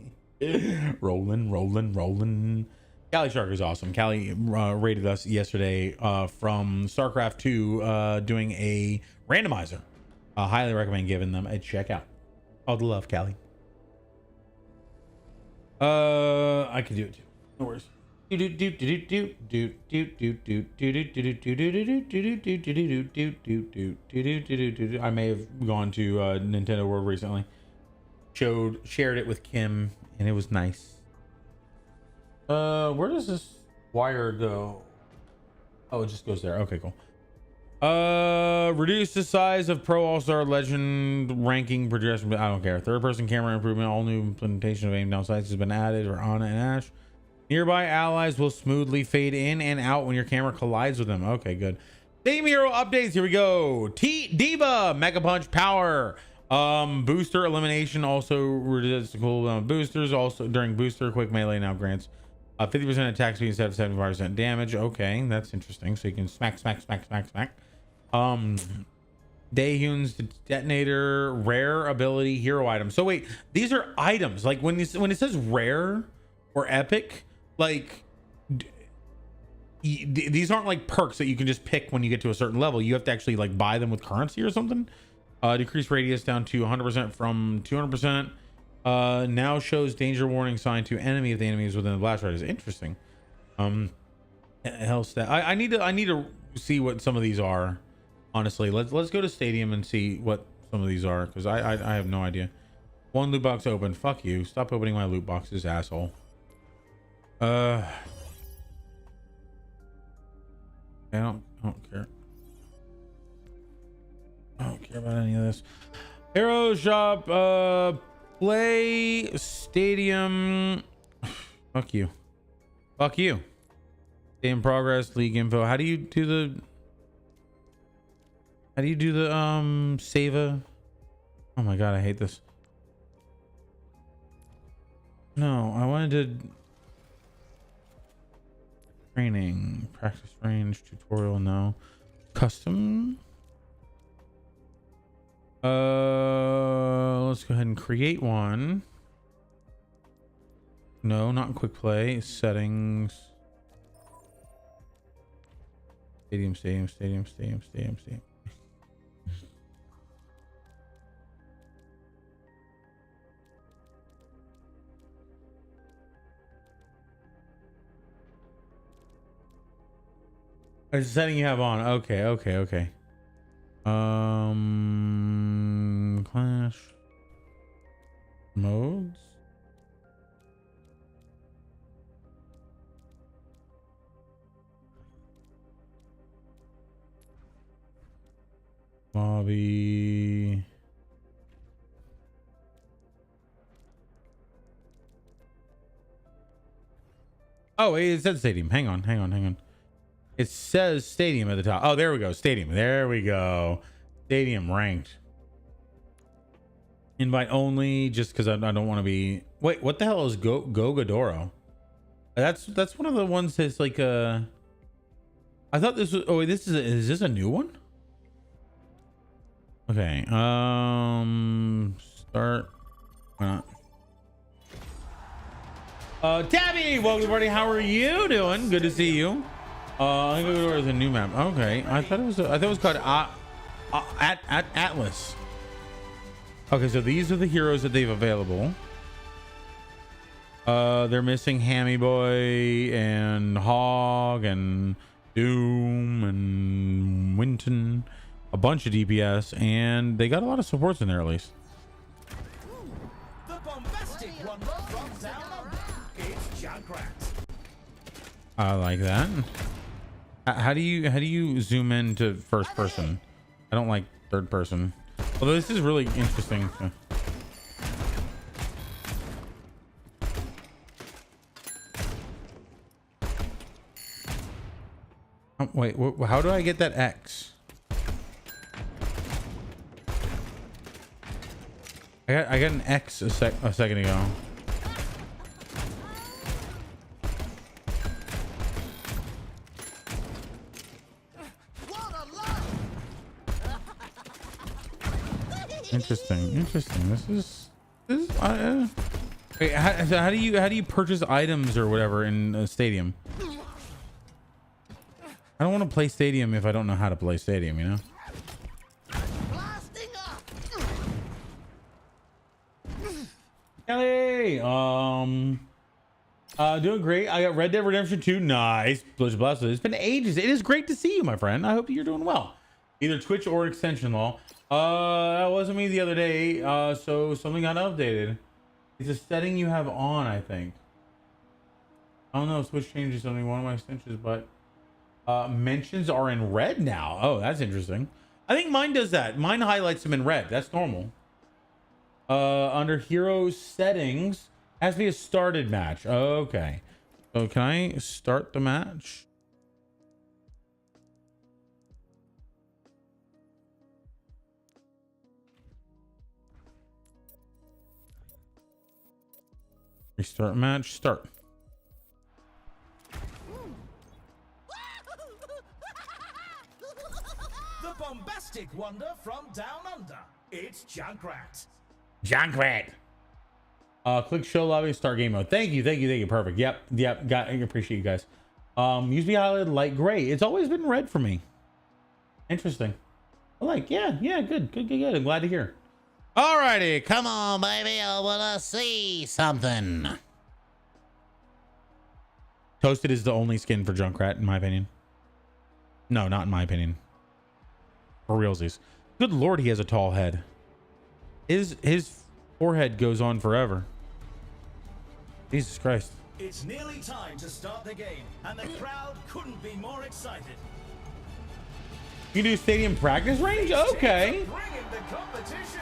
rolling. Callie Shark is awesome. Callie rated us yesterday from StarCraft 2 doing a randomizer. Highly recommend giving them a check out. All the love, Callie. I can do it too. No worries. I may have gone to Nintendo World recently. Shared it with Kim, and it was nice. Where does this wire go? Oh, it just goes there. Okay, cool. Reduce the size of Pro All-Star Legend ranking projection. I don't care. Third person camera improvement. All new implementation of aim down sights has been added for Ana and Ash. Nearby allies will smoothly fade in and out when your camera collides with them. Okay, good. Theme hero updates. Here we go. Diva Mega Punch Power. Booster elimination also reduces cool boosters. Also during booster, quick melee now grants 50% attack speed instead of 75% damage. Okay, that's interesting. So you can smack. Daehyun's detonator, rare ability, hero item. So wait, these are items. Like when it says rare or epic, like these aren't like perks that you can just pick when you get to a certain level. You have to actually like buy them with currency or something. Decrease radius down to 100% from 200%. Now shows danger warning sign to enemy if the enemy is within the blast radius. Interesting. Health stat. I need to see what some of these are. Honestly, let's go to Stadium and see what some of these are, because I have no idea. One loot box open. Fuck you. Stop opening my loot boxes, asshole. I don't care. I don't care about any of this. Hero shop, play Stadium. Fuck you. Stadium progress, league info. How do you do the save a? Oh my god, I hate this. No, I wanted to training, practice range, tutorial. No, custom. Let's go ahead and create one. No, not quick play. Settings. Stadium. It's the setting you have on. Okay. Clash modes. Lobby. Oh, wait, it said stadium. Hang on. It says stadium at the top. Oh, there we go. Stadium. There we go. Stadium ranked. Invite only, just because I don't want to be. Wait, what the hell is Gogadoro? That's one of the ones that's like I thought this was. Oh, wait, is this a new one? Okay. Start. Why not? Tabby, welcome to the party. How are you doing? Good to see you. I think it was a new map. Okay, I thought it was called Atlas. Okay, so these are the heroes that they've available. They're missing Hammy Boy and Hog and Doom and Winton, a bunch of DPS, and they got a lot of supports in there at least. The bombastic one from down under. It's Junkrat. I like that. How do you zoom into first person? I don't like third person. Although this is really interesting. Oh, wait, how do I get that X? I got an X a second ago. Interesting. This is wait, how do you purchase items or whatever in a stadium? I don't want to play stadium if I don't know how to play stadium, you know? Kelly, doing great. I got Red Dead Redemption 2. Nice. Bless. It's been ages. It is great to see you, my friend. I hope you're doing well. Either Twitch or extension law. That wasn't me the other day. So something got updated. It's a setting you have on, I think. I don't know if Twitch changes something, one of my extensions, but mentions are in red now. Oh, that's interesting. I think mine does that. Mine highlights them in red. That's normal. Under hero settings, has to be a started match. Okay. So can I start the match? Restart match. Start. The bombastic wonder from down under. It's Junkrat. Click show lobby, start game mode. Thank you. Perfect. Yep. I appreciate you guys. Used to be highlighted light gray. It's always been red for me. Interesting. I like, yeah, good. I'm glad to hear. Alrighty, Come on, baby. I wanna see something. Toasted is the only skin for Junkrat, in my opinion. No, not in my opinion. For realsies. Good lord, he has a tall head. His forehead goes on forever. Jesus Christ. It's nearly time to start the game, and the crowd couldn't be more excited. You do stadium practice range? Okay. Bring in the competition.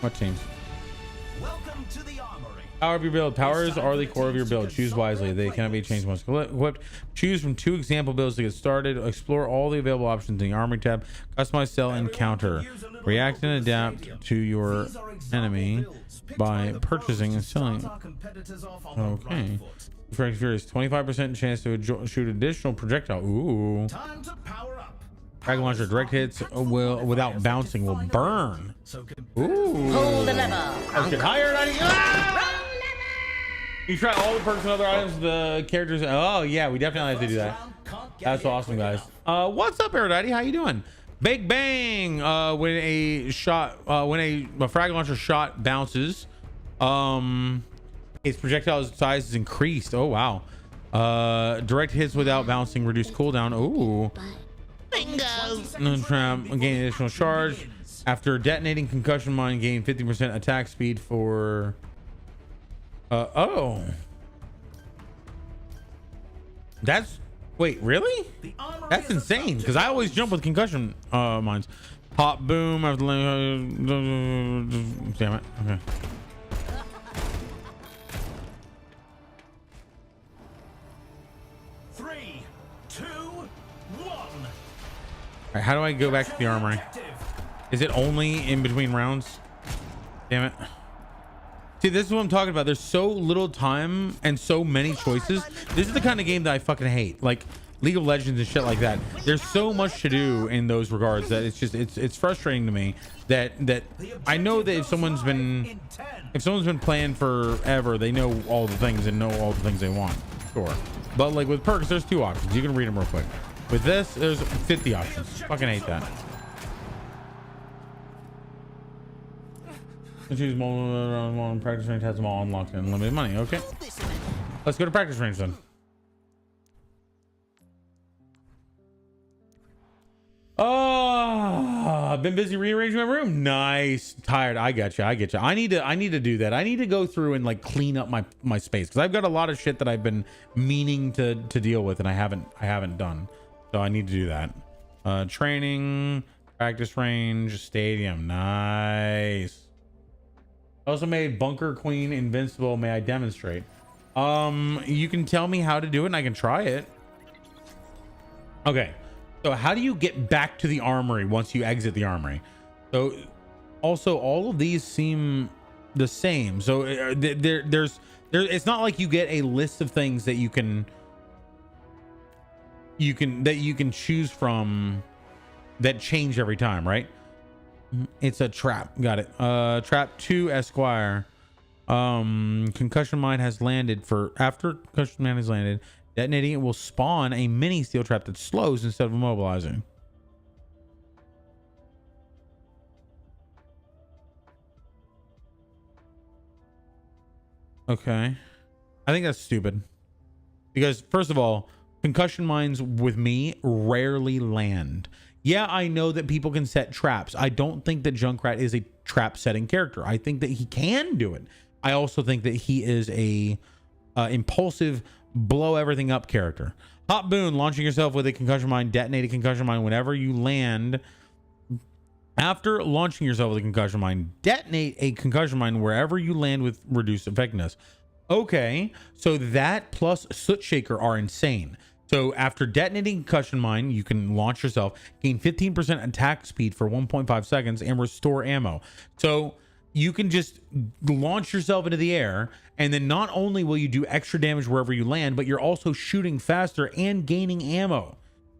What teams? Welcome to the armory. Power of your build. Powers are the core of your build. Choose wisely. They cannot be changed once equipped. Choose from 2 example builds to get started. Explore all the available options in the armory tab. Customize, sell, and counter. React and adapt to your enemy by purchasing and selling. Okay. Furious. 25% chance to shoot additional projectile. Ooh. Time to power up. Frag launcher direct hits will without bouncing will burn. Ooh. Pull the lever. Let's get higher. You try all the perks and other items. The characters. Oh yeah, we definitely have to do that. That's awesome, guys. What's up, Aerodaddy? How you doing? Big bang. When a frag launcher shot bounces, its projectile size is increased. Oh wow. Direct hits without bouncing, reduce cooldown. Ooh. Bingo. No trap, gain additional charge. After detonating concussion mine, gain 50% attack speed for oh. That's wait, really? That's insane. Because I always jump with concussion mines. Pop boom after damn it. Okay. Three, two, one. All right, how do I go back to the armory? Is it only in between rounds? Damn it. See, this is what I'm talking about. There's so little time and so many choices. This is the kind of game that I fucking hate. Like League of Legends and shit like that. There's so much to do in those regards that it's just it's frustrating to me that I know that if someone's been playing forever, they know all the things and know all the things they want. Sure. But like with perks, there's 2 options. You can read them real quick. With this, there's 50 options. Fucking hate that. Choose multiple practice range, has them all unlocked and unlimited money. Okay, let's go to practice range then. Oh, I've been busy rearranging my room. Nice. Tired. I get you. I need to do that. I need to go through and like clean up my space because I've got a lot of shit that I've been meaning to deal with and I haven't done. So I need to do that. Training, practice range, stadium. Nice. Also made Bunker Queen invincible. May I demonstrate? You can tell me how to do it and I can try it. Okay. So how do you get back to the armory once you exit the armory? So also all of these seem the same. So there's it's not like you get a list of things that you can choose from that change every time, right? It's a trap. Got it. Trap 2 Esquire. Concussion mine has landed. After concussion mine has landed, detonating it will spawn a mini steel trap that slows instead of immobilizing. Okay. I think that's stupid. Because first of all, concussion mines with me rarely land. Yeah, I know that people can set traps. I don't think that Junkrat is a trap setting character. I think that he can do it. I also think that he is a impulsive, blow everything up character. Hot Boon, launching yourself with a concussion mine, detonate a concussion mine whenever you land. After launching yourself with a concussion mine, detonate a concussion mine wherever you land with reduced effectiveness. Okay, so that plus Soot Shaker are insane. So after detonating concussion mine, you can launch yourself, gain 15% attack speed for 1.5 seconds, and restore ammo. So you can just launch yourself into the air, and then not only will you do extra damage wherever you land, but you're also shooting faster and gaining ammo.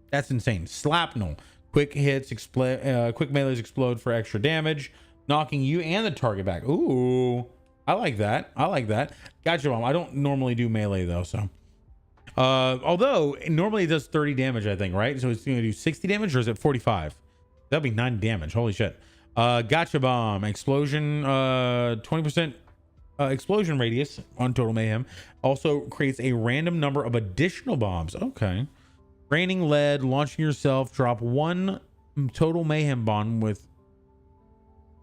That's insane. Slapnel. Quick hits, quick melees explode for extra damage, knocking you and the target back. Ooh, I like that. I like that. Gotcha, Mom. I don't normally do melee though, so. Although normally it does 30 damage, I think, right? So it's going to do 60 damage, or is it 45? That'd be 9 damage. Holy shit. Gotcha bomb. Explosion, 20% explosion radius on total mayhem. Also creates a random number of additional bombs. Okay. Raining lead, launching yourself, drop 1 total mayhem bomb with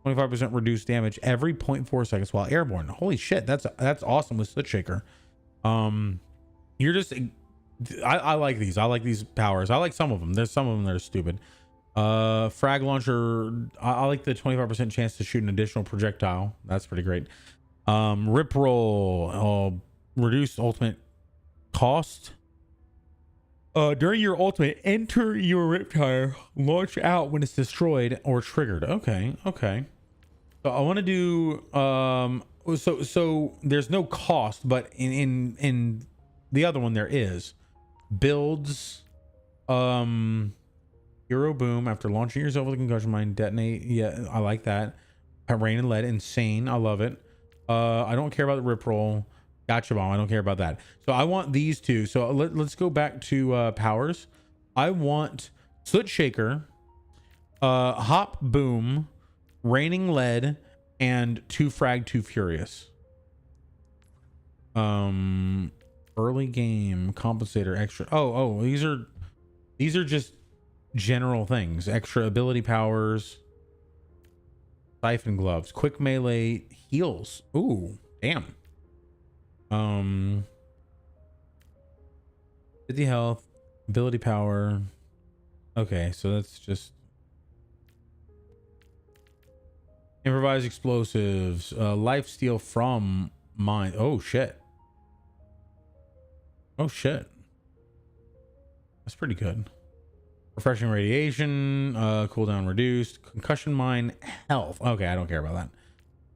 25% reduced damage every 0.4 seconds while airborne. Holy shit, that's awesome with Soot Shaker. You're just I like these. I like these powers. I like some of them. There's some of them that are stupid. Frag launcher. I like the 25% chance to shoot an additional projectile. That's pretty great. Rip roll. Reduce ultimate cost. During your ultimate, enter your rip tire. Launch out when it's destroyed or triggered. Okay. Okay. So I want to do so there's no cost, but in the other one there is builds hero boom after launching yourself with a concussion mine, detonate. Yeah, I like that. Rain and lead, insane. I love it. I don't care about the rip roll. Gotcha bomb. I don't care about that. So I want these two. So let's go back to powers. I want Soot Shaker, hop boom, raining lead, and 2 frag, 2 furious. For Early game compensator extra. Oh, these are just general things. Extra ability powers. Siphon gloves. Quick melee heals. Ooh, damn. 50 health. Ability power. Okay, so that's just improvised explosives. Life steal from mine. Oh shit. Oh shit. That's pretty good. Refreshing radiation, cooldown reduced, concussion mine health. Okay, I don't care about that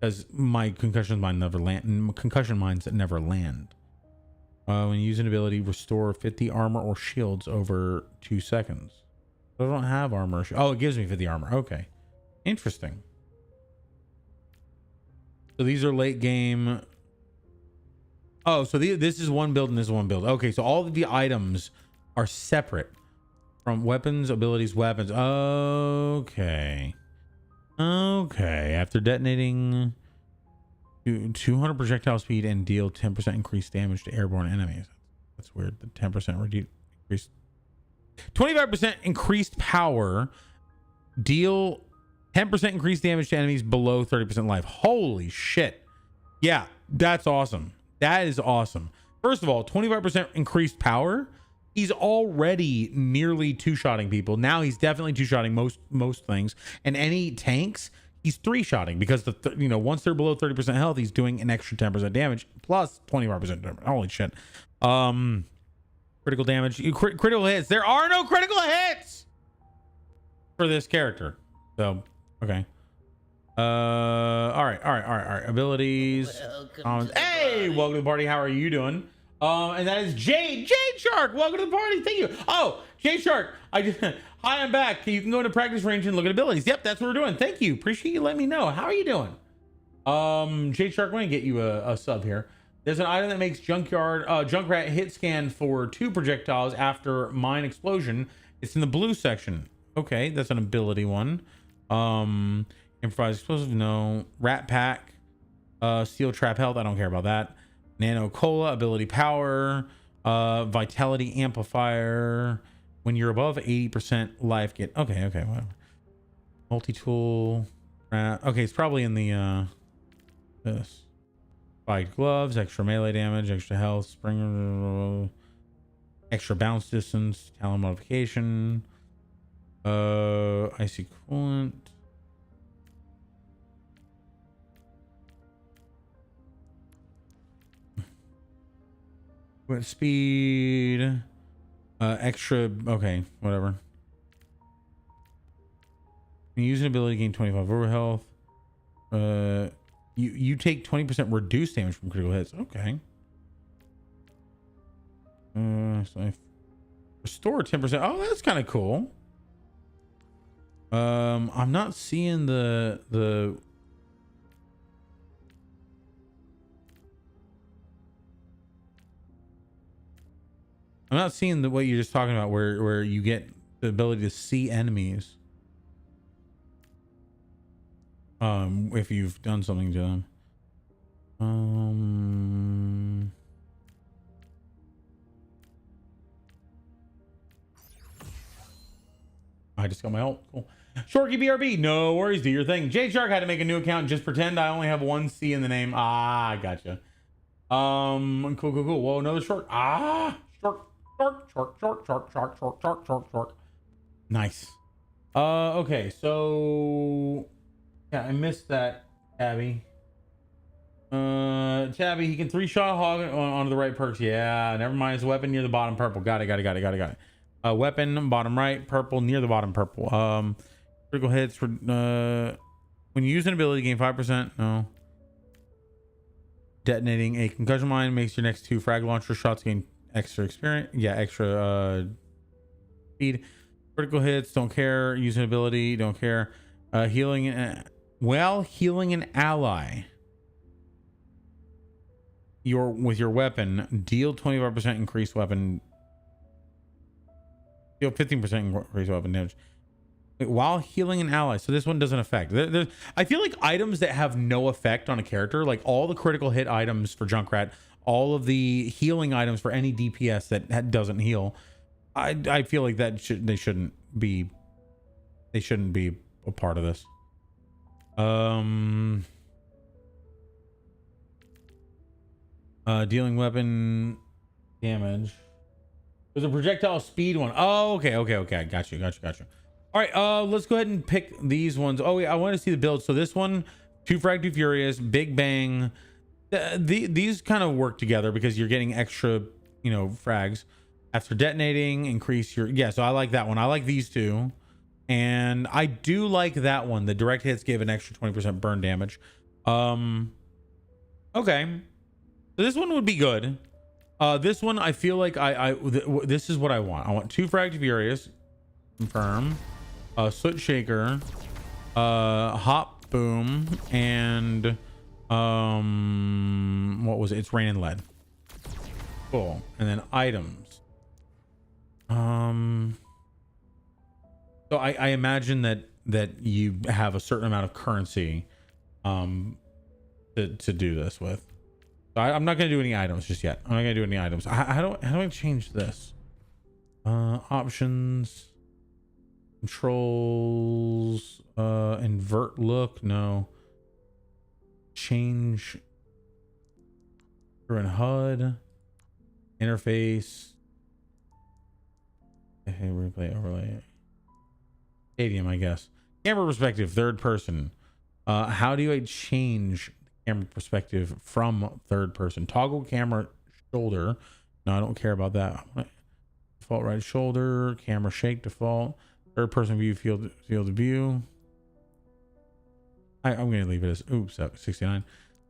because my concussion mine never land. Concussion mines that never land. When you use an ability, restore 50 armor or shields over 2 seconds. I don't have armor. Oh, it gives me 50 armor. Okay, interesting. So these are late game. Oh, so this is one build and this is one build. Okay, so all of the items are separate from weapons, abilities, weapons. Okay. After detonating 200 projectile speed and deal 10% increased damage to airborne enemies. That's weird. The 10% increased. 25% increased power. Deal 10% increased damage to enemies below 30% life. Holy shit. Yeah, that's awesome. That is awesome. First of all, 25% increased power. He's already nearly two-shotting people. Now he's definitely two-shotting most things. And any tanks, he's three-shotting because once they're below 30% health, he's doing an extra 10% damage plus 25% damage. Holy shit. Critical damage, critical hits. There are no critical hits for this character. So, okay. All right. Abilities. Hey, welcome to the party. How are you doing? And that is Jade Shark. Welcome to the party. Thank you. Oh, Jade Shark. Hi, I'm back. You can go into practice range and look at abilities. Yep, that's what we're doing. Thank you. Appreciate you letting me know. How are you doing? Jade Shark, I'm gonna get you a sub here. There's an item that makes Junkrat hit scan for 2 projectiles after mine explosion. It's in the blue section. Okay, that's an ability one. Improvised explosive, no. Rat pack, steel trap health. I don't care about that. Nano cola, ability power, vitality amplifier. When you're above 80% life, get okay, whatever. Multi-tool. Okay, it's probably in the this. Spiked gloves, extra melee damage, extra health, spring, extra bounce distance, talent modification, icy coolant. What speed? Extra. Okay, whatever. You use an ability to gain 25 over health. You take 20% reduced damage from critical hits. Okay. So restore 10%. Oh, that's kind of cool. I'm not seeing the I'm not seeing what you're just talking about where you get the ability to see enemies. If you've done something to them. I just got my ult. Cool. Shorky BRB, no worries, do your thing. Jade Shark had to make a new account and just pretend I only have 1 C in the name. Ah, I gotcha. Cool. Whoa, another short. Ah, short. Nice. Okay, so yeah, I missed that, Tabby. Tabby, he can 3-shot hog onto the right perks. Yeah, never mind. His weapon near the bottom purple. Got it. Weapon bottom right purple near the bottom purple. Critical hits for when you use an ability, gain 5%. No. Detonating a concussion mine makes your next 2 frag launcher shots gain extra experience. Yeah, extra speed. Critical hits, don't care. Use an ability, don't care. Healing an ally. With your weapon, deal 25% increased weapon. Deal 15% increased weapon damage while healing an ally. So this one doesn't affect. I feel like items that have no effect on a character, like all the critical hit items for Junkrat all of the healing items for any DPS that doesn't heal. I feel like that they shouldn't be a part of this. Dealing weapon damage. There's a projectile speed one. Oh, okay. Got you. All right, let's go ahead and pick these ones. Oh, yeah, I want to see the build. So this one, Too Frag, Too Furious, Big Bang. These kind of work together because you're getting extra, frags after detonating. Increase your So I like that one. I like these two, and I do like that one. The direct hits give an extra 20% burn damage. Okay, so this one would be good. This one I feel like this is what I want. I want 2 Frag, Too Furious, confirm, Soot Shaker, Hop Boom, and what was it? It's Rain and Lead. Cool. And then items. So I imagine that you have a certain amount of currency to do this with. So I'm not gonna do any items just yet. I'm not gonna do any items. How do I change this? Options, controls, invert look. No. Change current HUD, interface. Hey, replay overlay. Stadium, I guess. Camera perspective, third person. How do I change the camera perspective from third person? Toggle camera shoulder. No, I don't care about that. Default right shoulder, camera shake default, third person view, field of view. I'm gonna leave it as 69.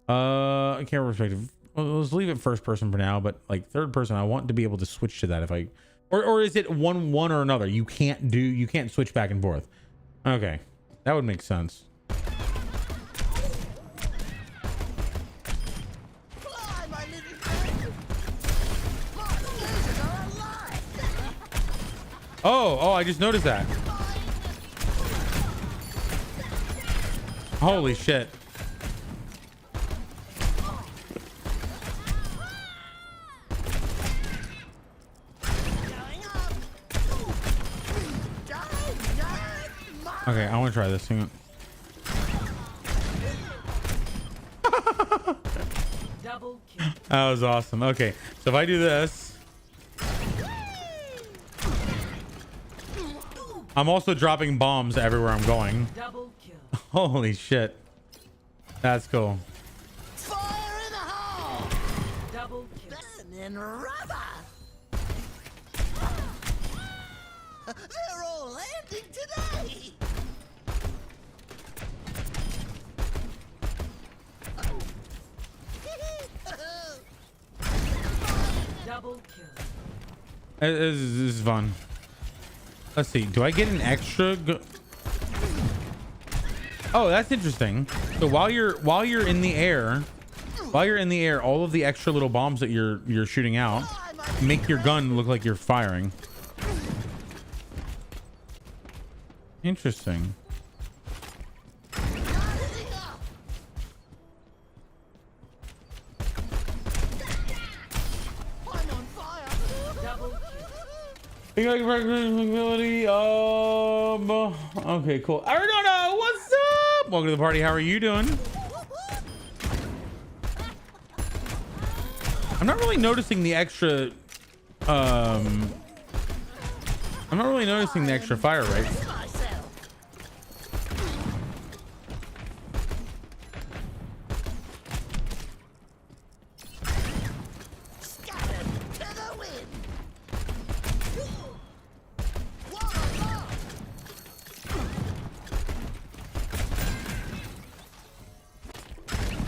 Camera perspective. Well, let's leave it first person for now, but like third person, I want to be able to switch to that if I, or is it one or another? You can't switch back and forth. Okay, that would make sense. Fly, my little friend. My users are alive. Oh, I just noticed that. Holy shit. Okay, I want to try this. Hang on. Double kill. That was awesome. Okay, so if I do this, I'm also dropping bombs everywhere I'm going. Double kill. Holy shit. That's cool. Fire in the hole. Double kill. Burning rubber. They're all landing today. Double kill. This is fun. Let's see. Do I get an extra? Oh, that's interesting. So while you're in the air, all of the extra little bombs that you're shooting out make your gun look like you're firing. Interesting. I'm on fire. Double kill. Okay, cool. Arizona, what's up? Welcome to the party. How are you doing? I'm not really noticing the extra. I'm not really noticing the extra fire rate. Myself. Scattered to the wind. What a lot.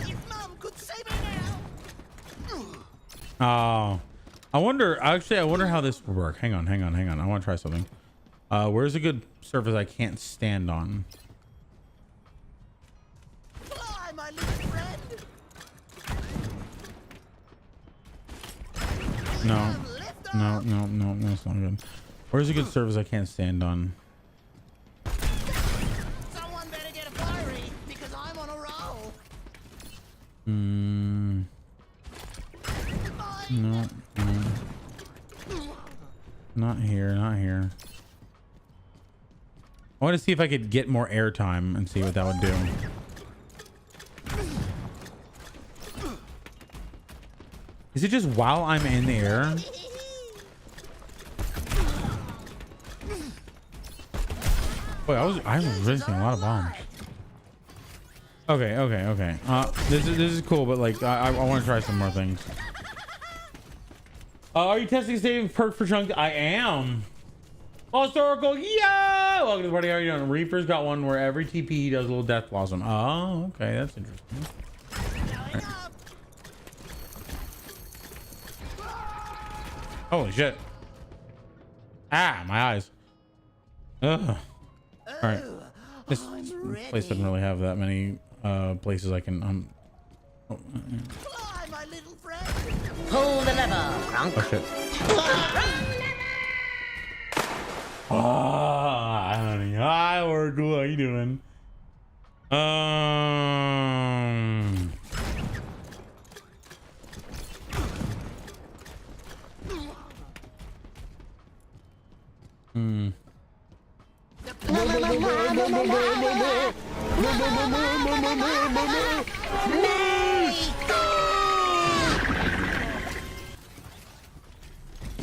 If Mum could save me now. Oh, I wonder how this would work. Hang on. I want to try something. Where's a good surface I can't stand on? Fly, my little friend. No, that's not good. Where's a good surface I can't stand on? Someone better get a fiery because I'm on a roll. No, no. Not here, not here. I want to see if I could get more airtime and see what that would do. Is it just while I'm in the air? Boy, I was risking a lot of bombs. Okay. This is cool, but like I want to try some more things. Are you testing saving perk for chunk? I am. Lost Oracle, yeah! Welcome to the party. How are you doing? Reaper's got one where every TP does a little death blossom. Oh, okay, that's interesting. Right. Holy shit. Ah, my eyes. Ugh. Alright. This place doesn't really have that many places I can Fly, my little friend. Pull the lever, Crunk. oh shit. Honey, hi Oracle, how you doing?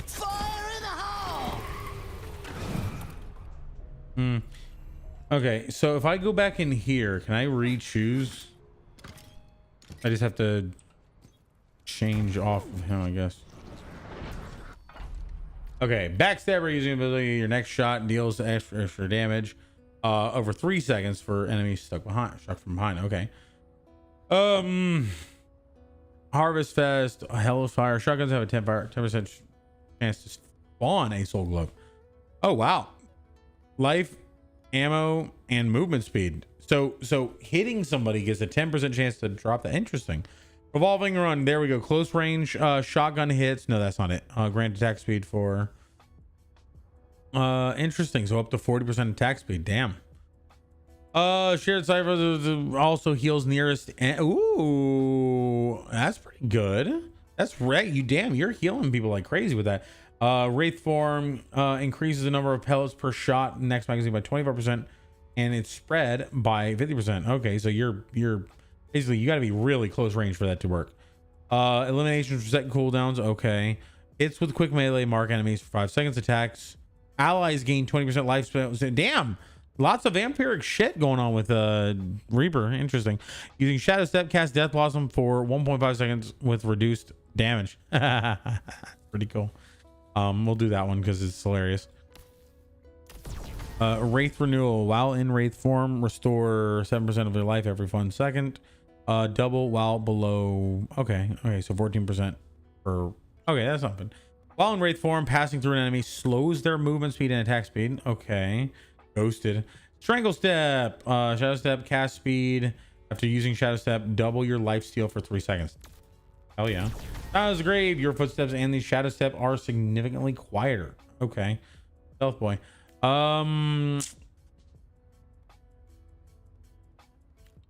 Fire in the hole. Okay, so if I go back in here, can I re-choose? I just have to change off of him, I guess. Okay, backstabber using ability. Your next shot deals extra damage over 3 seconds for enemies struck from behind. Okay. Harvest Fest, Hellfire shotguns have a 10% chance to spawn a soul glove. Oh wow, life, ammo, and movement speed. So hitting somebody gives a 10% chance to drop that. Interesting. Revolving run. There we go. Close range shotgun hits. No, that's not it. Grant attack speed for. Interesting. So up to 40% attack speed. Damn. Shared cipher also heals nearest. Ooh, that's pretty good. That's right. You're healing people like crazy with that. Wraith form increases the number of pellets per shot next magazine by 25%, and it's spread by 50%. Okay, so you're basically you got to be really close range for that to work. Eliminations for set cooldowns. Okay, hits with quick melee mark enemies for 5 seconds. Attacks allies gain 20% lifespan. Damn. Lots of vampiric shit going on with Reaper. Interesting. Using Shadow Step, cast Death Blossom for 1.5 seconds with reduced damage. Pretty cool. We'll do that one because it's hilarious. Wraith renewal. While in Wraith form, restore 7% of your life every 1 second. Double while below. Okay, so 14% per. Okay, that's something. While in Wraith form, passing through an enemy slows their movement speed and attack speed. Okay. Ghosted. Strangle Step. Shadow Step, cast speed. After using Shadow Step, double your life steal for 3 seconds. Hell yeah. That was great. Your footsteps and the Shadow Step are significantly quieter. Okay. Stealth boy.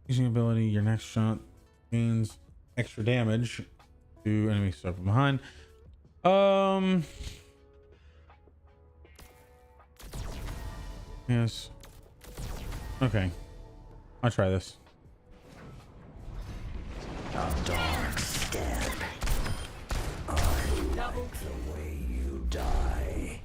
Using ability, your next shot gains extra damage to enemies stuck from behind. Yes. Okay. I'll try this. A dark step. I like the way you die.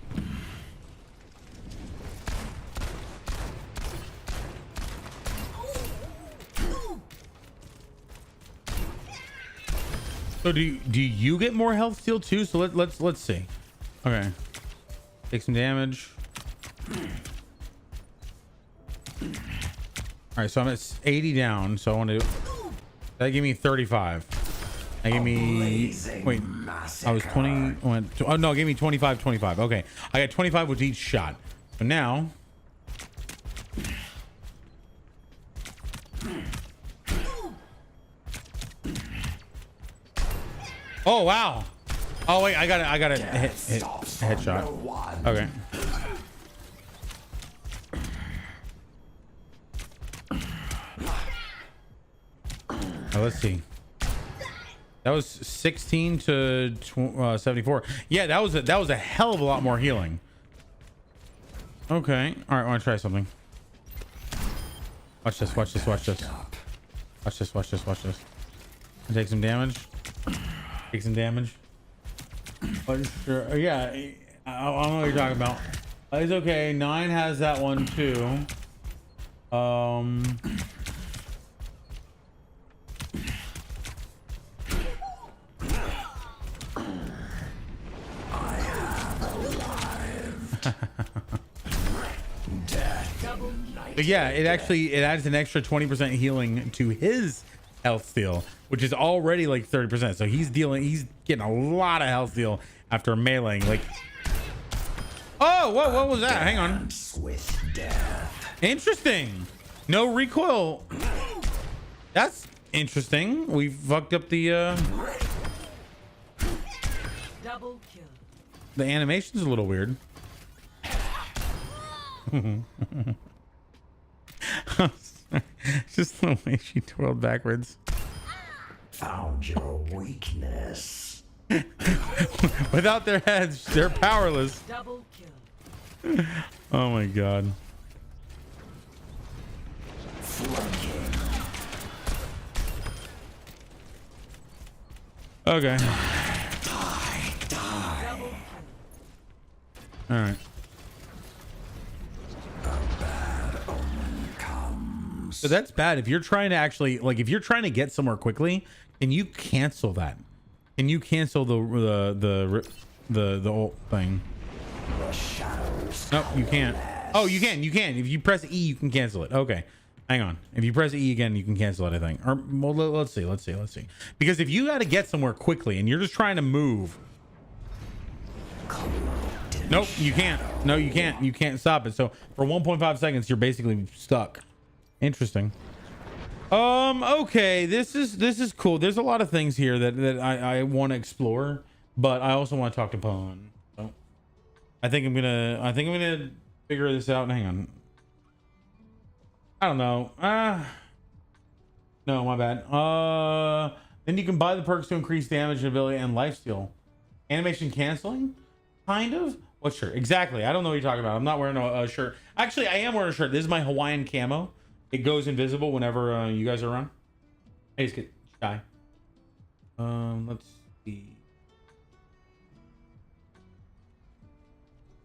So do you get more health steal too? So let's see. Okay. Take some damage. All right, so I'm at 80 down. So I want to. That gave me 35. That gave me. Wait, I was 20. Oh no, it gave me 25. Okay, I got 25 with each shot. So now. Oh wow. Oh wait, I got a headshot. Okay. Now let's see. That was 16 to 74. Yeah, that was a hell of a lot more healing. Okay. All right, I want to try something. Watch this. Watch this. Watch this. Watch this. Watch this. Watch this. Take some damage. Take some damage. But sure. Yeah, I don't know what you're talking about. It's okay. 9 has that one too. But yeah, it adds an extra 20% healing to his health steal, which is already like 30%. So he's getting a lot of health steal after meleeing. Like, oh, what was that? Hang on. With death. Interesting. No recoil. That's interesting. We fucked up the Double kill. the animation's a little weird. Just the way she twirled backwards. Found your weakness. Without their heads, they're powerless. Double kill. Oh my god. Okay. Double kill. All right. So that's bad. If you're trying to actually, like, if you're trying to get somewhere quickly, can you cancel that? Can you cancel the ult thing? Nope, you can't. Oh, you can. You can. If you press E, you can cancel it. Okay. Hang on. If you press E again, you can cancel it, I think. Or, well, let's see. Let's see. Let's see. Because if you got to get somewhere quickly and you're just trying to move. Nope, you can't. No, you can't. You can't stop it. So for 1.5 seconds, you're basically stuck. Interesting. Okay, this is cool. There's a lot of things here that I want to explore, but I also want to talk to Pwn. So I think I'm gonna figure this out. Hang on. I don't know. No, my bad. Then you can buy the perks to increase damage, ability, and lifesteal. Animation canceling? Kind of? What shirt? Exactly. I don't know what you're talking about. I'm not wearing a shirt. Actually, I am wearing a shirt. This is my Hawaiian camo. It goes invisible whenever you guys are around. I just get shy. Let's see.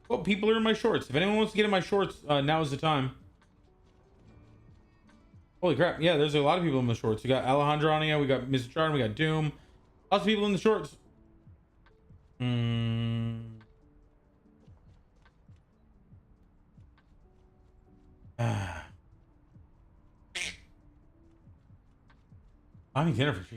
Oh, people are in my shorts. If anyone wants to get in my shorts, now is the time. Holy crap. Yeah, there's a lot of people in the shorts. We got Alejandro on here. We got Mr. Charm. We got Doom. Lots of people in the shorts. I mean, dinner for I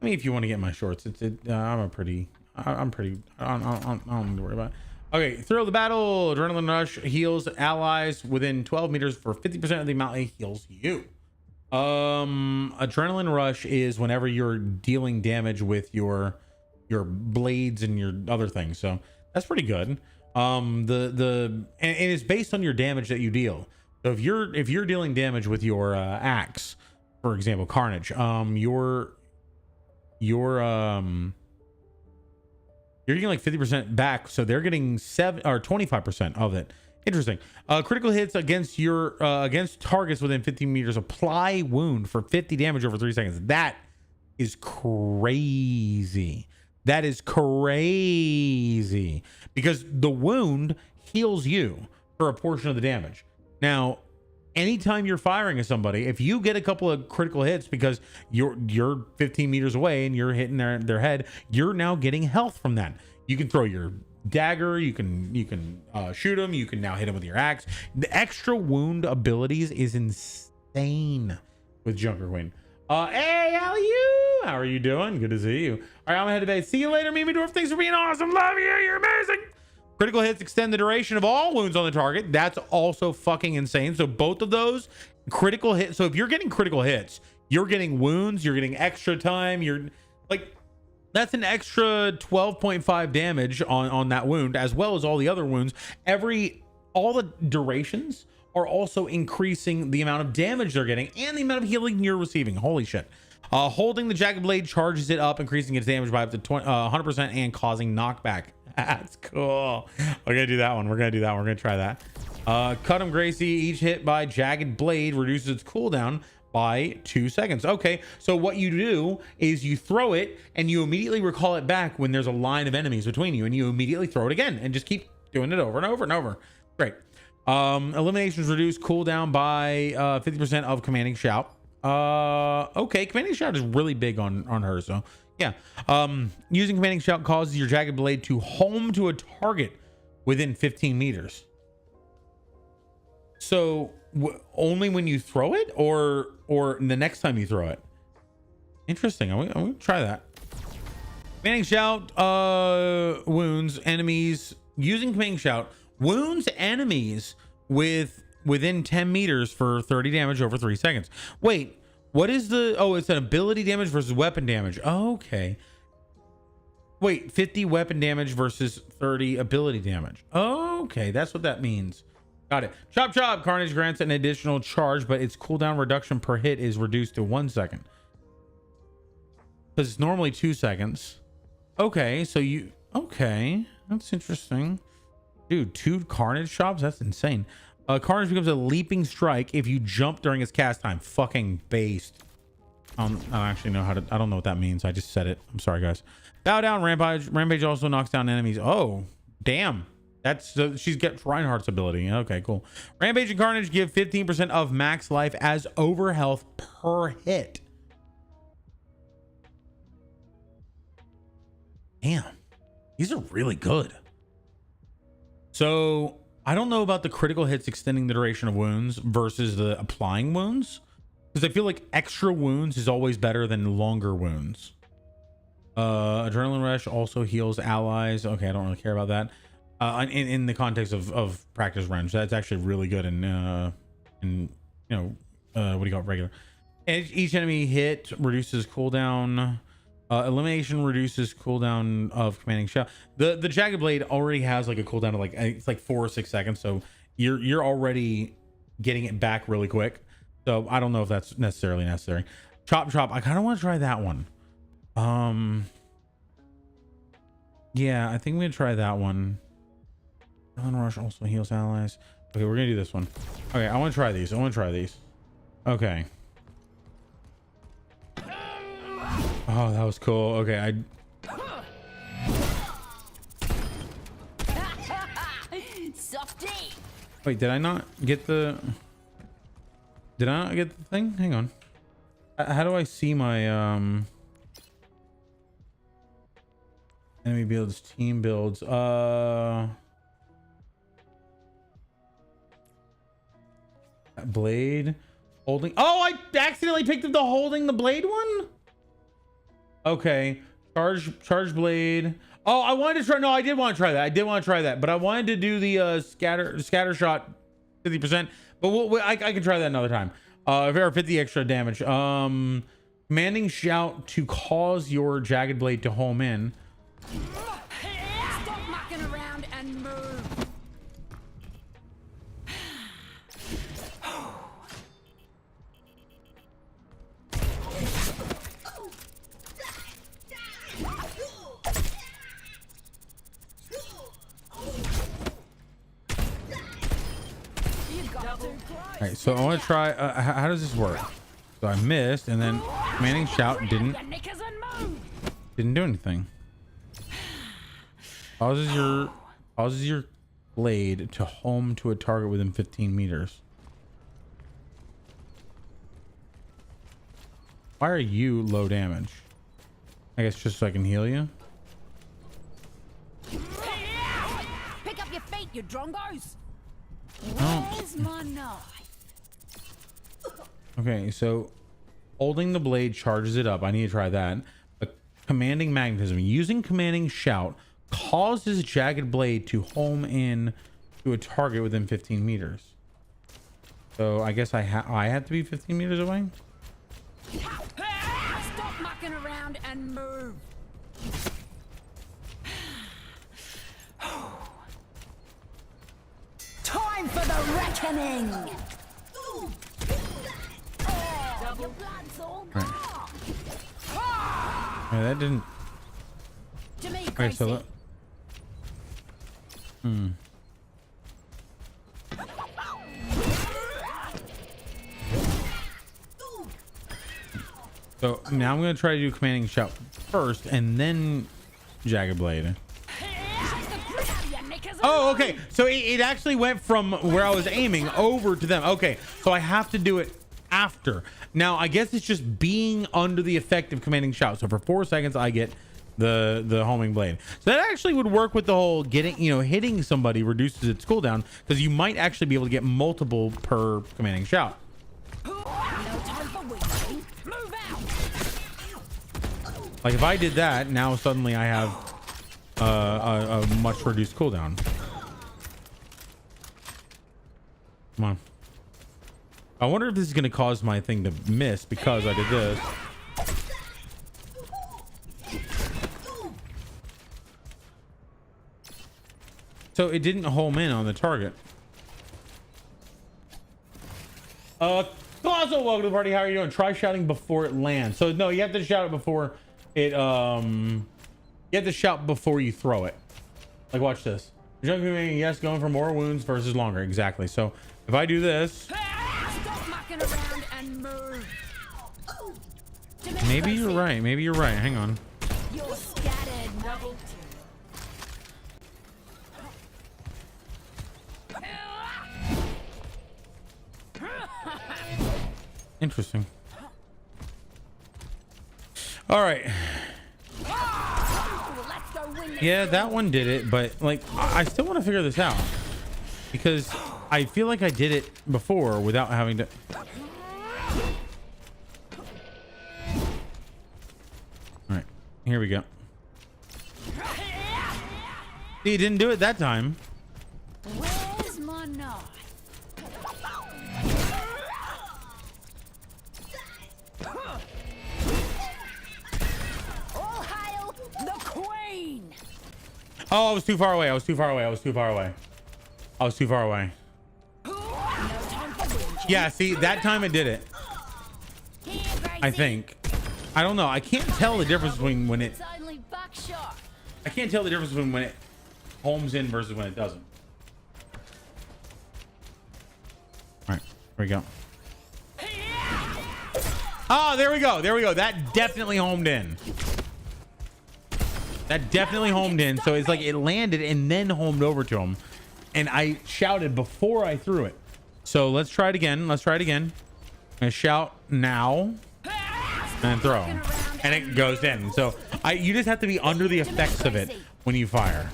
mean, if you want to get my shorts, I'm pretty. I don't need to worry about it. Okay, thrill the battle. Adrenaline rush heals allies within 12 meters for 50% of the amount it heals you. Adrenaline rush is whenever you're dealing damage with your blades and your other things. So that's pretty good. And it's based on your damage that you deal. So if you're dealing damage with your axe, for example, Carnage, you're getting like 50% back, so they're getting 7 or 25% of it. Interesting. Critical hits against targets within 15 meters apply wound for 50 damage over 3 seconds. That is crazy. That is crazy because the wound heals you for a portion of the damage. Now, anytime you're firing at somebody, if you get a couple of critical hits because you're 15 meters away and you're hitting their head, you're now getting health from that. You can throw your dagger, you can shoot them, you can now hit them with your axe. The extra wound abilities is insane with Junker Queen. Hey, how are you? How are you doing? Good to see you. All right, I'm gonna head to bed. See you later, Mimi Dwarf. Thanks for being awesome. Love you. You're amazing. Critical hits extend the duration of all wounds on the target. That's also fucking insane. So both of those critical hits. So if you're getting critical hits, you're getting wounds, you're getting extra time. You're like, that's an extra 12.5 damage on that wound, as well as all the other wounds. All the durations are also increasing the amount of damage they're getting and the amount of healing you're receiving. Holy shit. Holding the jagged blade charges it up, increasing its damage by up to 100% and causing knockback. That's cool. We're gonna do that one. We're gonna try that. Cut 'em Gracie. Each hit by jagged blade reduces its cooldown by 2 seconds. Okay, so what you do is you throw it and you immediately recall it back when there's a line of enemies between you, and you immediately throw it again and just keep doing it over and over and over. Great. Eliminations reduce cooldown by 50% of commanding shout. Okay, commanding shout is really big on her, so yeah. Using commanding shout causes your jagged blade to home to a target within 15 meters. So only when you throw it, or the next time you throw it? Interesting. I'm gonna try that. Commanding shout wounds enemies. Using commanding shout wounds enemies within 10 meters for 30 damage over 3 seconds. Wait, what is the... Oh, it's an ability damage versus weapon damage. Oh, okay. Wait, 50 weapon damage versus 30 ability damage. Oh, okay, that's what that means. Got it. Chop chop. Carnage grants an additional charge, but its cooldown reduction per hit is reduced to 1 second. Because it's normally 2 seconds. Okay, so you... Okay, that's interesting. Dude, 2 Carnage chops? That's insane. Carnage becomes a leaping strike if you jump during its cast time. Fucking based. I don't actually know how to... I don't know what that means. I just said it. I'm sorry, guys. Bow down. Rampage. Rampage also knocks down enemies. Oh, damn. That's she's got Reinhardt's ability. Okay, cool. Rampage and Carnage give 15% of max life as over health per hit. Damn, these are really good. So I don't know about the critical hits extending the duration of wounds versus the applying wounds, because I feel like extra wounds is always better than longer wounds. Adrenaline rush also heals allies. Okay, I don't really care about that. In the context of practice runs, that's actually really good. And you know, what do you call it? Regular. Each enemy hit reduces cooldown. Elimination reduces cooldown of commanding shout. The jagged blade already has like a cooldown of like, it's like 4 or 6 seconds. So you're already getting it back really quick. So I don't know if that's necessarily necessary. Chop chop. I kind of want to try that one. Yeah, I think I'm gonna try that one. Rush also heals allies. Okay, we're gonna do this one. Okay, I want to try these. Okay. Oh, that was cool. Okay, wait, did I not get the thing? Hang on. How do I see my enemy builds, team builds? Blade holding. Oh, I accidentally picked up the holding the blade one. Okay, charge blade. Oh, I wanted to try. No, I did want to try that. But I wanted to do the scatter shot 50%. But I can try that another time. If there are 50 extra damage. Commanding shout to cause your jagged blade to home in. Stop mucking around and move. All right, so I want to try. How does this work? So I missed, and then commanding shout didn't do anything. Causes your blade to home to a target within 15 meters. Why are you low damage? I guess just so I can heal you. Pick up your feet, you drongos. Oh. Where's my knife? Okay, so holding the blade charges it up. I need to try that. But commanding magnetism. Using commanding shout causes jagged blade to home in to a target within 15 meters. So I guess I have to be 15 meters away. Stop mucking around and move. Time for the reckoning. Your blood's all gone. Yeah, that didn't. To me, Okay, Gracie. so look. So now I'm gonna try to do commanding shout first, and then jagged blade. Oh, okay. So it actually went from where I was aiming over to them. Okay, so I have to do it after. Now I guess it's just being under the effect of commanding shout. So for 4 seconds I get the homing blade. So that actually would work with the whole getting, you know, hitting somebody reduces its cooldown, because you might actually be able to get multiple per commanding shout. No time for waiting. Move out. Like if I did that, now suddenly I have a much reduced cooldown. Come on. I wonder if this is going to cause my thing to miss because I did this. So it didn't home in on the target. Colossal, welcome to the party. How are you doing? Try shouting before it lands. So no, you have to shout it before it, you have to shout before you throw it. Like, watch this. Yes, going for more wounds versus longer. Exactly. So if I do this, Stop mucking around and move. To me, maybe you're Gracie. right. Maybe you're right. Hang on. You're scattered. Double kill. Interesting. All right. Let's go win this. Yeah, that one did it, but like I still want to figure this out because I feel like I did it before without having to. All right, here we go. See, you didn't do it that time. Where's my knife? All hail the queen. Oh, I was too far away. I was too far away. I was too far away. I was too far away. No time for whinging. Yeah, see, that time it did it. Here, Gracie. I think. I don't know. I can't tell the difference between when it. It's only buckshot. I can't tell the difference between when it homes in versus when it doesn't. All right, here we go. Oh, there we go. There we go. That definitely homed in. That definitely homed in. So it's like it landed and then homed over to him. And I shouted before I threw it. So let's try it again. Let's try it again. I'm gonna shout now and throw. And it goes in. So you just have to be under the effects of it when you fire.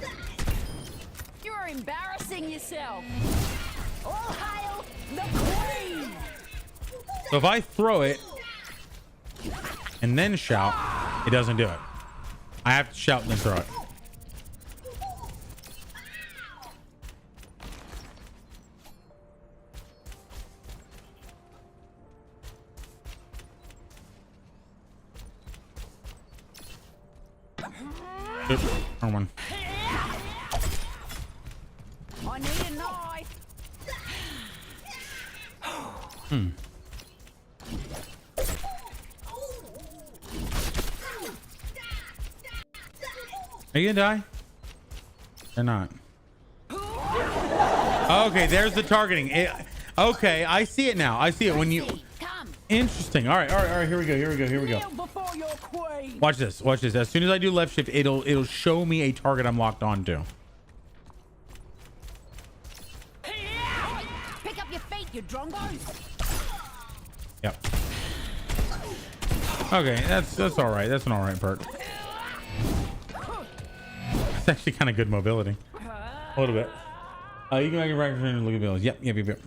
You're embarrassing yourself. All hail the queen. So if I throw it and then shout, it doesn't do it. I have to shout and then throw it. Oops, wrong one. I need a knife. Are you gonna die? Or not? Okay, there's the targeting. Okay, I see it now. I see it when you. Come. Interesting. All right, all right, all right. Here we go. Here we go. Here we go. Kneel before your queen. Watch this. Watch this. As soon as I do left shift, it'll show me a target I'm locked onto. Pick up your feet, you drongos. Yep. Okay, that's all right. That's an all right perk. It's actually kind of good mobility. A little bit. You can make a record and look at bills. Yep, yep, yep, yep.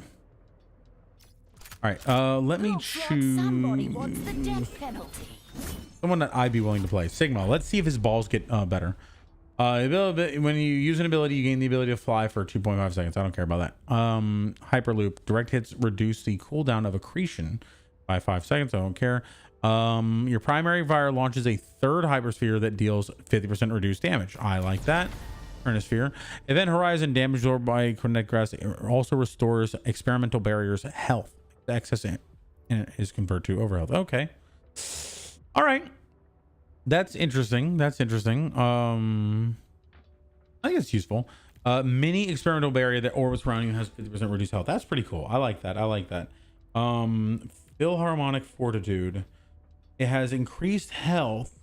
All right. Let me Looks like somebody wants the choose death penalty. someone that I'd be willing to play. Sigma. Let's see if his balls get better. When you use an ability, you gain the ability to fly for 2.5 seconds. I don't care about that. Hyperloop. Direct hits reduce the cooldown of accretion by 5 seconds. I don't care. Your primary fire launches a third hypersphere that deals 50% reduced damage. I like that. Sphere. Event Horizon, damage absorbed by kinetic grass, also restores experimental barriers health. Excess in it is converted to overhealth. Okay. All right. That's interesting. That's interesting. I think it's useful. Mini experimental barrier that orbits around you has 50% reduced health. That's pretty cool. I like that. I like that. Philharmonic fortitude. It has increased health.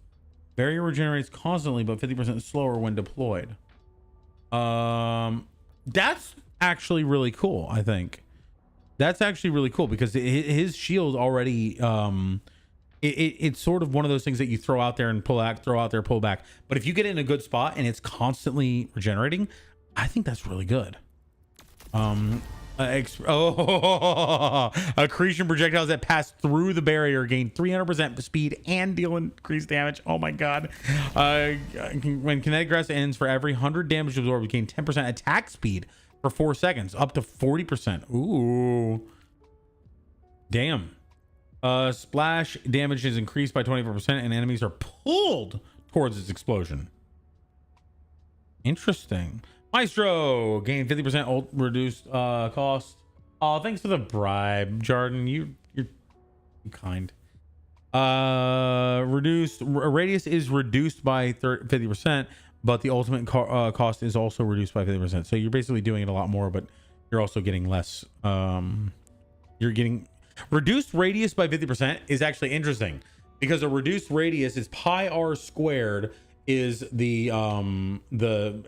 Barrier regenerates constantly, but 50% slower when deployed. That's actually really cool. I think that's actually really cool because his shield already it's sort of one of those things that you throw out there and pull back, throw out there, pull back. But if you get in a good spot and it's constantly regenerating, I think that's really good. Accretion projectiles that pass through the barrier gain 300% speed and deal increased damage. Oh my god. When kinetic grasp ends, for every 100 damage absorbed, you gain 10% attack speed for 4 seconds, up to 40%. Ooh, damn. Splash damage is increased by 24% and enemies are pulled towards its explosion. Interesting. Maestro gain 50% ult reduced cost. Oh, thanks for the bribe, Jordan. You're kind. Reduced radius is reduced by 50%, but the ultimate cost is also reduced by 50%. So you're basically doing it a lot more, but you're also getting less. You're getting reduced radius by 50% is actually interesting because a reduced radius is pi r squared is the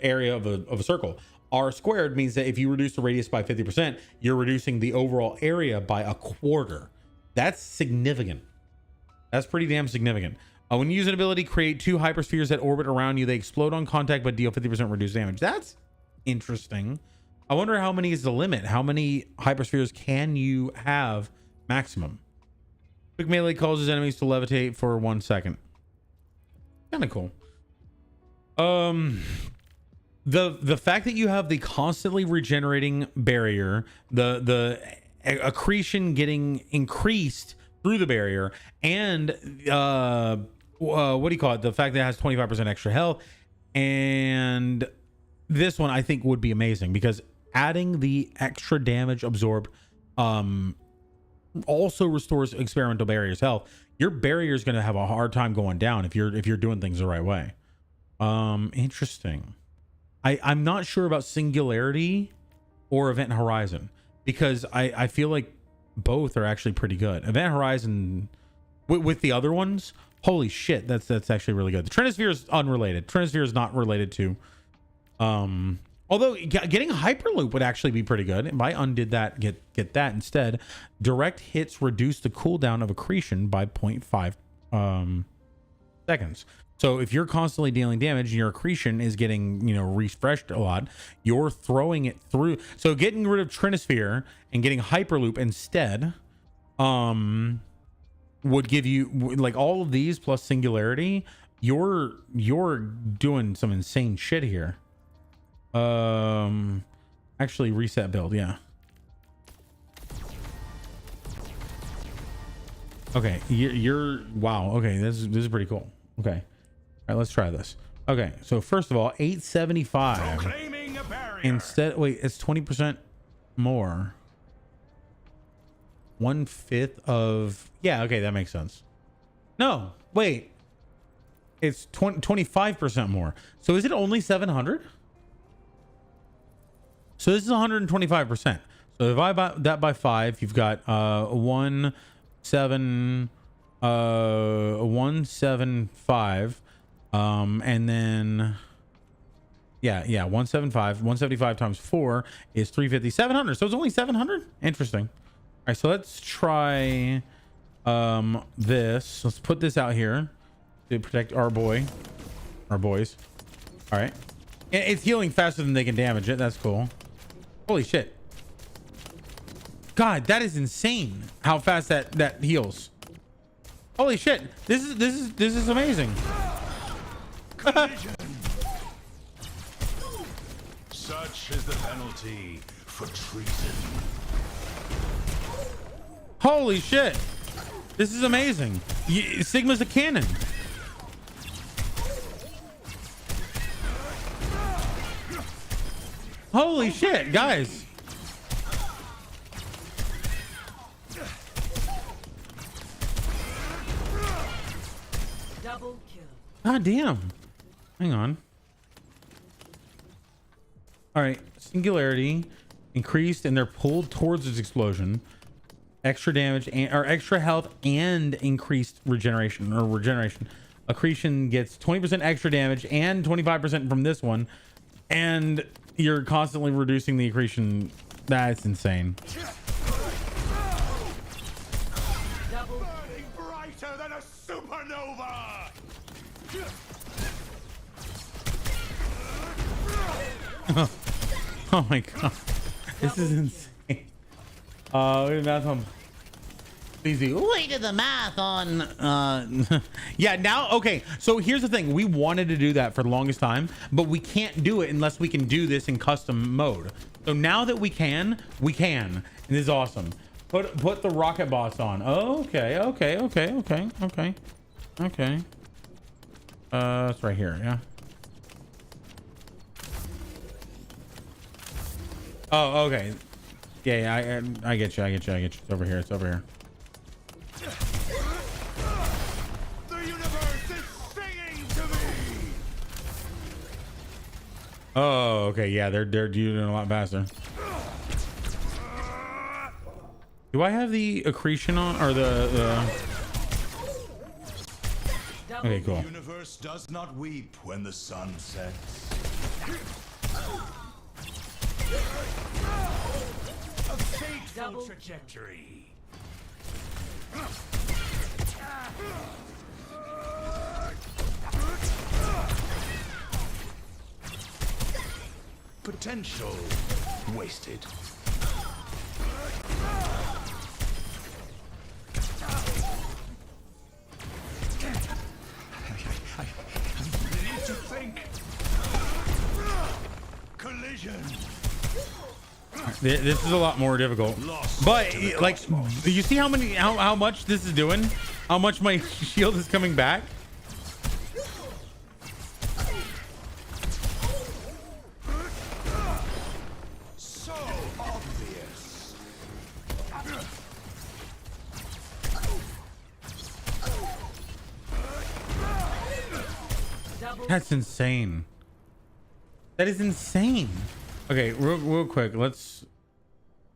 area of a circle. R squared means that if you reduce the radius by 50%, you're reducing the overall area by a quarter. That's significant. That's pretty damn significant. When you use an ability, create 2 hyperspheres that orbit around you. They explode on contact but deal 50% reduced damage. That's interesting. I wonder how many is the limit. How many hyperspheres can you have maximum? Quick melee causes enemies to levitate for 1 second. Kind of cool. The fact that you have the constantly regenerating barrier, the accretion getting increased through the barrier, and what do you call it? The fact that it has 25% extra health, and this one I think would be amazing because adding the extra damage absorbed also restores experimental barriers health. Your barrier is going to have a hard time going down if you're doing things the right way. Interesting. I'm not sure about Singularity or Event Horizon because I feel like both are actually pretty good. Event Horizon with the other ones, holy shit, that's actually really good. The Trinisphere is unrelated. Trinisphere is not related to although getting Hyperloop would actually be pretty good. If I undid that, get that instead. Direct hits reduce the cooldown of accretion by 0.5 seconds. So if you're constantly dealing damage and your accretion is getting, refreshed a lot, you're throwing it through. So getting rid of Trinisphere and getting Hyperloop instead would give you, like, all of these plus Singularity. You're doing some insane shit here. Actually reset build, yeah. Okay, you're wow. Okay, this is pretty cool. Okay, all right, let's try this. Okay, so first of all, 875 instead. Wait, it's 20% more. 1/5 of, yeah. Okay, that makes sense. No, wait, it's 25% more. So is it only 700? So this is 125%. So if I buy that by 5, you've got 175, and then yeah 175 times 4 is 350, 700. So it's only 700. Interesting. All right, so let's try this. Let's put this out here to protect our boys. All right, it's healing faster than they can damage it. That's cool. Holy shit. God, that is insane how fast that heals. Holy shit. This is amazing. Such is the penalty for treason. Holy shit. This is amazing. Sigma's a cannon. Holy shit, guys. Double kill. God damn. Hang on. All right. Singularity increased and they're pulled towards its explosion. Extra damage and or extra health and increased regeneration or regeneration. Accretion gets 20% extra damage and 25% from this one. And you're constantly reducing the accretion. That's insane. Burning brighter than a supernova! Oh my god. This is insane. That's easy. We did the math on yeah, now okay, so here's the thing. We wanted to do that for the longest time, but we can't do it unless we can do this in custom mode. So now that we can, and this is awesome. Put the rocket bots on. Okay. It's right here, yeah. Oh, okay. Yeah, I get you. It's over here. The universe is singing to me! Oh, okay. Yeah, they're doing it a lot faster. Do I have the accretion on or the Okay, cool. The universe does not weep when the sun sets. A fateful trajectory. Potential wasted. I need to think. Collision. This is a lot more difficult. But like, you see how much this is doing? How much my shield is coming back? So obvious. That's insane. That is insane. Okay, real quick, let's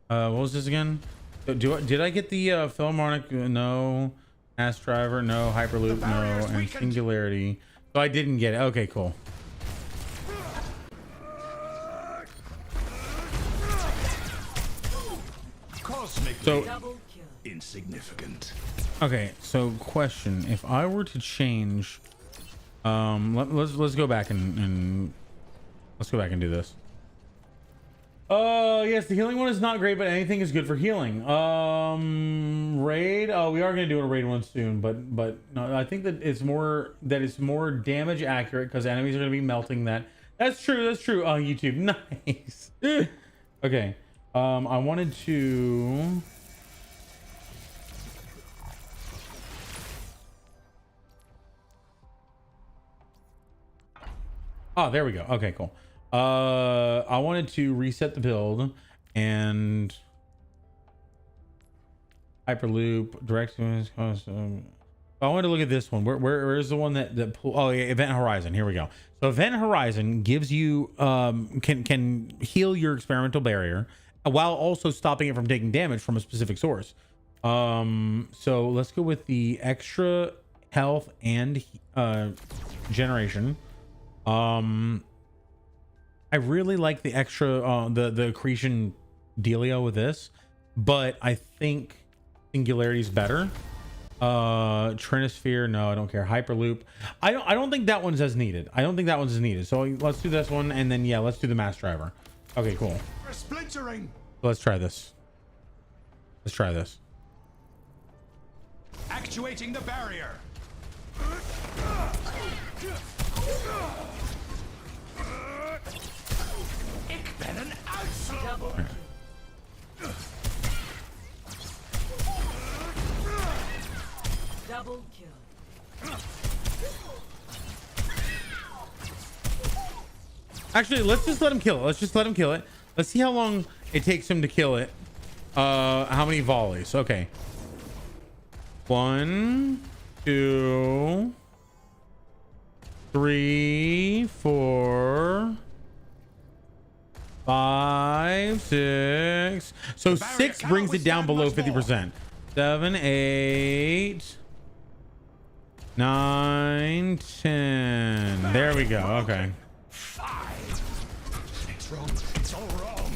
what was this again? Did I get the Philharmonic? No. Mass driver? No. Hyperloop? No. And singularity. So I didn't get it. Okay, cool. Cosmically insignificant. Okay, so question: if I were to change, let's go back and let's go back and do this. Yes, the healing one is not great, but anything is good for healing. Raid. Oh, we are gonna do a raid one soon, but no, I think that it's more damage accurate because enemies are gonna be melting that. That's true. Oh, YouTube, nice. Okay. I wanted to. Oh, there we go. Okay, cool. I wanted to reset the build and hyperloop direct. I wanted to look at this one. Where's the one that pull? Oh, yeah, Event Horizon. Here we go. So Event Horizon gives you can heal your experimental barrier while also stopping it from taking damage from a specific source. So let's go with the extra health and generation. I really like the extra the accretion dealio with this, but I think singularity is better. Trinisphere, no, I don't care. Hyperloop, I don't think that one's as needed. So let's do this one, and then yeah, let's do the mass driver. Okay, cool. We're splintering. Let's try this. Actuating the barrier. Ich bin an Outlaw. Double kill. Actually, let's just let him kill it. Let's see how long it takes him to kill it. How many volleys? Okay. 1, 2, 3, 4, 5, 6. So 6 brings it down below 50%. 7, 8, 9, 10. There we go. Okay. 5. It's wrong. It's all wrong.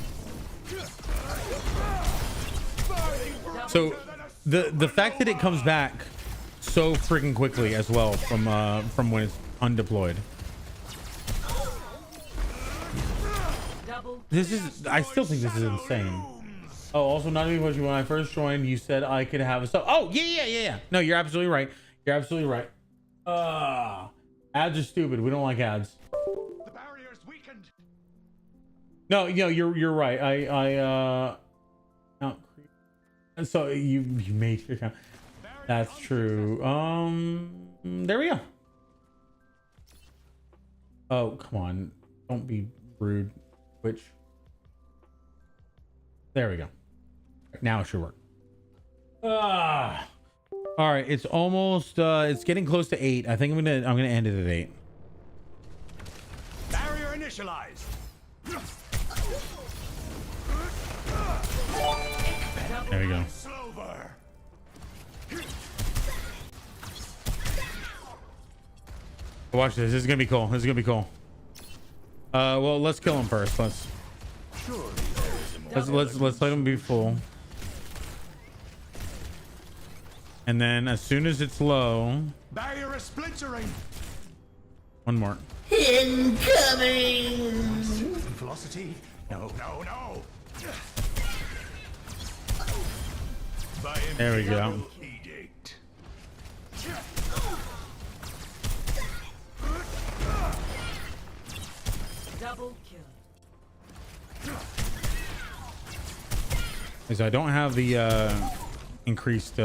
So the fact that it comes back so freaking quickly as well from when it's undeployed. This is, I still think this is insane. Oh, also not even when I first joined, you said I could have a sub. Oh, yeah. No, you're absolutely right. You're absolutely right. Ads are stupid. We don't like ads. The barrier is weakened. No, you're right. No, so you made your account. That's true. There we go. Oh, come on. Don't be rude. Which? There we go. Now it should work. All right, it's almost it's getting close to 8. I think I'm gonna end it at 8. Barrier initialized. There we go. Slower. Watch this. This is gonna be cool. This is gonna be cool. Well, let's kill him first. Let's let him be full. And then as soon as it's low, Barrier is splintering. one more. Incoming! Velocity. No. There we go. Edict. Double kill. So I don't have the increased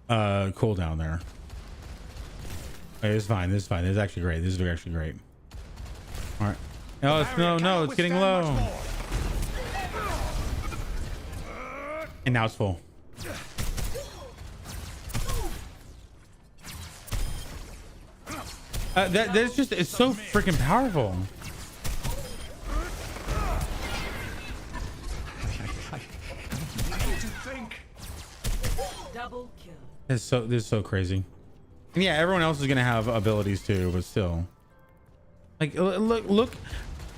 cooldown there. Okay, it's fine. This is fine. This is actually great. This is actually great. All right. No, it's getting low. And now it's full. That's just, it's so freaking powerful. Double kill. This is so crazy. And yeah, everyone else is gonna have abilities too, but still. Like, look.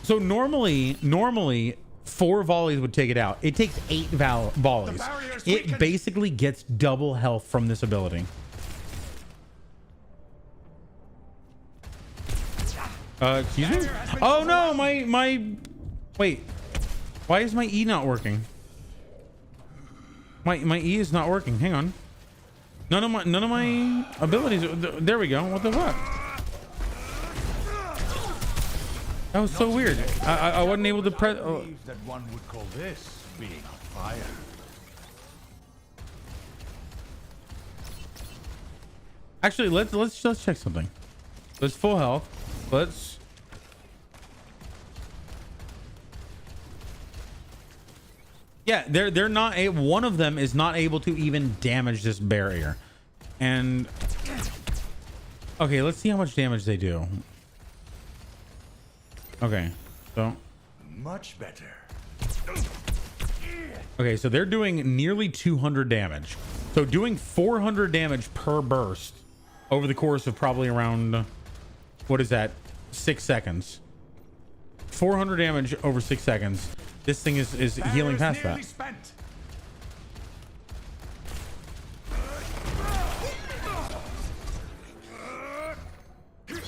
So normally 4 volleys would take it out. It takes 8 volleys. It basically gets double health from this ability. Excuse me? Oh no, my wait. Why is my E not working? My E is not working. Hang on. None of my abilities. There we go. What the fuck? That was so weird. I wasn't able to press. That one would call this being on fire. Actually, let's check something. Let's full health. Let's. Yeah, they're not a, one of them is not able to even damage this barrier. And okay, let's see how much damage they do. Okay, so Much better. okay, so they're doing nearly 200 damage. So doing 400 damage per burst over the course of probably around, what is that, 6 seconds. 400 damage over 6 seconds. This thing is healing past that. Spent. The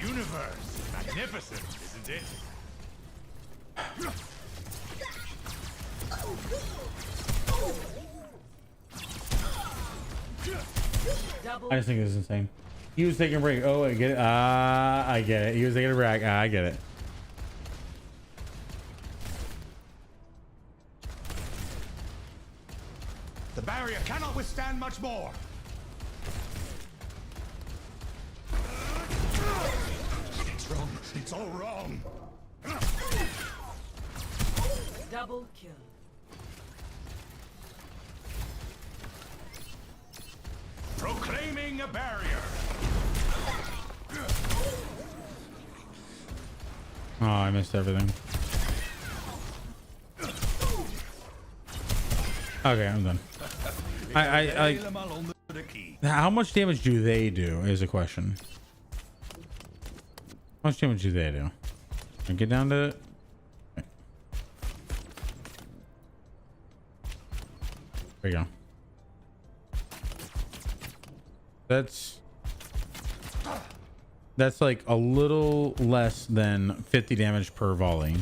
universe is magnificent, isn't it? I just think this is insane. He was taking a break. Oh, I get it. I get it. He was taking a break. I get it. The barrier cannot withstand much more. It's wrong. It's all wrong. Double kill. Proclaiming Destroying a barrier. Oh, I missed everything. Okay, I'm done. How much damage do they do is a question. How much damage do they do? I get down to... Okay. There you go. That's like a little less than 50 damage per volley.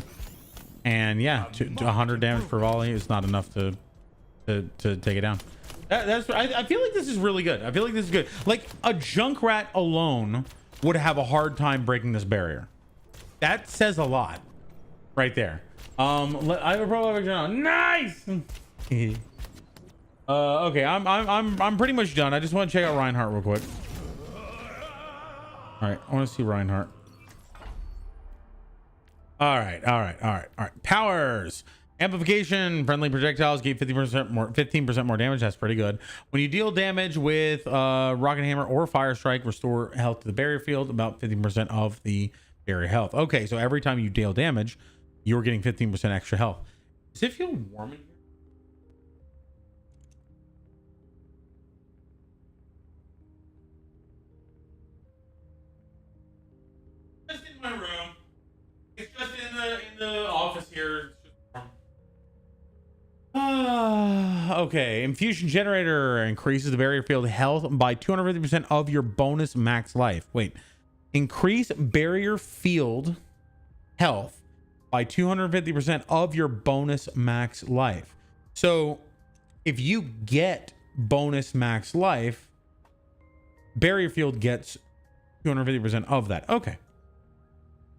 And yeah, to 100 damage per volley is not enough to take it down. I feel like this is really good. I feel like this is good. Like a Junkrat alone would have a hard time breaking this barrier. That says a lot right there. I have a pro level now. Nice. Okay, I'm pretty much done. I just want to check out Reinhardt real quick. All right, I want to see Reinhardt. All right. Powers. Amplification. Friendly projectiles give 15% more damage. That's pretty good. When you deal damage with Rocket Hammer or Fire Strike, restore health to the barrier field, about 15% of the barrier health. Okay, so every time you deal damage, you're getting 15% extra health. Does it feel warm in here? Just in my room. It's just in the office here. Okay. Infusion generator increases the barrier field health by 250% of your bonus max life. Wait. Increase barrier field health by 250% of your bonus max life. So if you get bonus max life, barrier field gets 250% of that. Okay.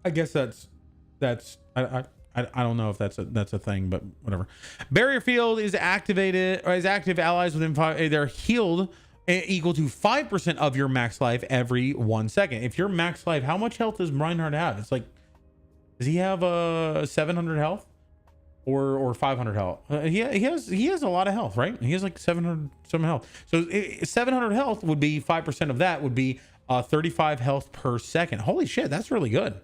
I guess that's I don't know if that's a thing, but whatever. Barrier field is activated or is active. Allies within 5, they're healed equal to 5% of your max life every 1 second. If your max life, how much health does Reinhardt have? It's like, does he have 700 health or 500 health? He has a lot of health, right? He has like 700 some health. So 700 health would be 5% of that would be 35 health per second. Holy shit, that's really good.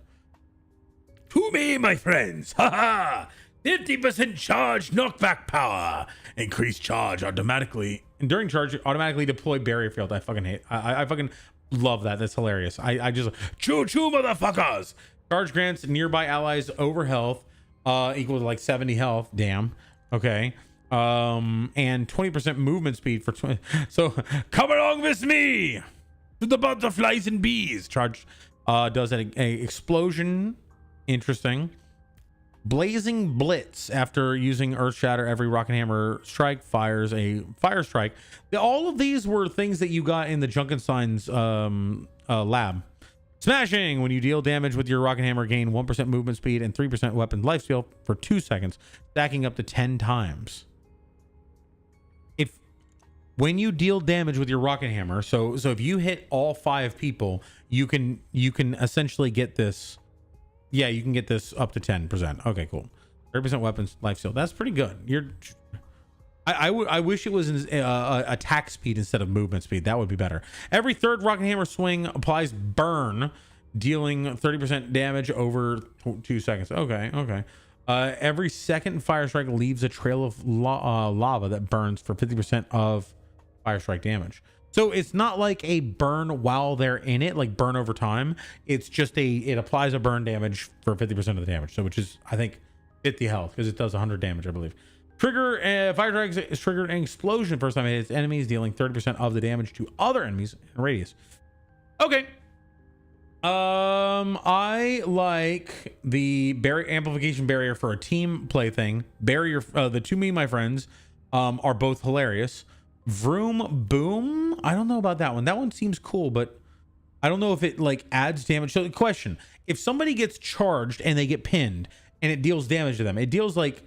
To me, my friends. Haha. 50% charge knockback power. Increase charge automatically. And during charge, automatically deploy barrier field. I fucking hate. I fucking love that. That's hilarious. I just choo choo motherfuckers. Charge grants nearby allies over health equal to like 70 health. Damn. Okay. And 20% movement speed for 20. So come along with me to the butterflies and bees. Charge does an explosion. Interesting. Blazing Blitz. After using Earth Shatter, every Rocket Hammer strike fires a fire strike. All of these were things that you got in the Junkenstein's lab. Smashing. When you deal damage with your Rocket Hammer, gain 1% movement speed and 3% weapon lifesteal for 2 seconds, stacking up to 10 times. When you deal damage with your Rocket Hammer, so if you hit all 5 people, you can essentially get this. Yeah, you can get this up to 10%. Okay, cool. 30% weapons lifesteal. That's pretty good. I wish it was attack speed instead of movement speed. That would be better. Every third Rocket Hammer swing applies burn, dealing 30% damage over 2 seconds. Okay. Every second fire strike leaves a trail of lava that burns for 50% of fire strike damage. So it's not like a burn while they're in it, like burn over time. It's just it applies a burn damage for 50% of the damage. So which is, I think, 50 health because it does 100 damage, I believe. Trigger fire strikes is triggered an explosion first time it hits enemies, dealing 30% of the damage to other enemies in radius. Okay. I like the amplification barrier for a team play thing. Barrier, the two me and my friends are both hilarious. Vroom boom. I don't know about that one. That one seems cool, but I don't know if it like adds damage. So the question, if somebody gets charged and they get pinned and it deals damage to them, it deals like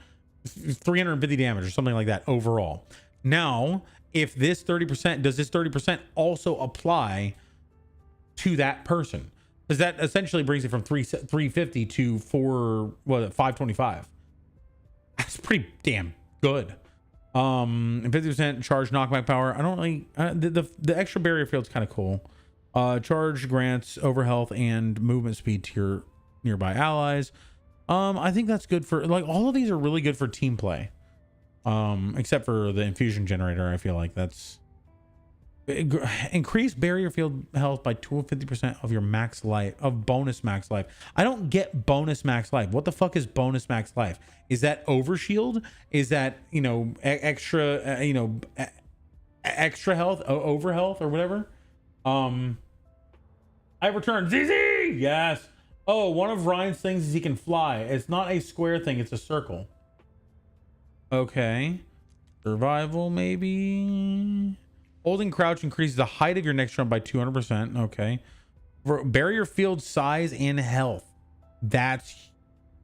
350 damage or something like that overall. Now, if this 30%, does this 30% also apply to that person? Because that essentially brings it from 350 to 525. That's pretty damn good. 50% charge knockback power. I don't really the extra barrier field's kind of cool. Charge grants overhealth and movement speed to your nearby allies. I think that's good for, like, all of these are really good for team play. Except for the infusion generator. I feel like that's increase barrier field health by 250% of your max life, of bonus max life. I don't get bonus max life. What the fuck is bonus max life? Is that overshield? Is that, you know, extra, extra health, over health or whatever? I return ZZ. Yes. Oh, one of Ryan's things is he can fly. It's not a square thing. It's a circle. Okay. Survival, maybe. Holding crouch increases the height of your next jump by 200%. Okay. For barrier field size and health. That's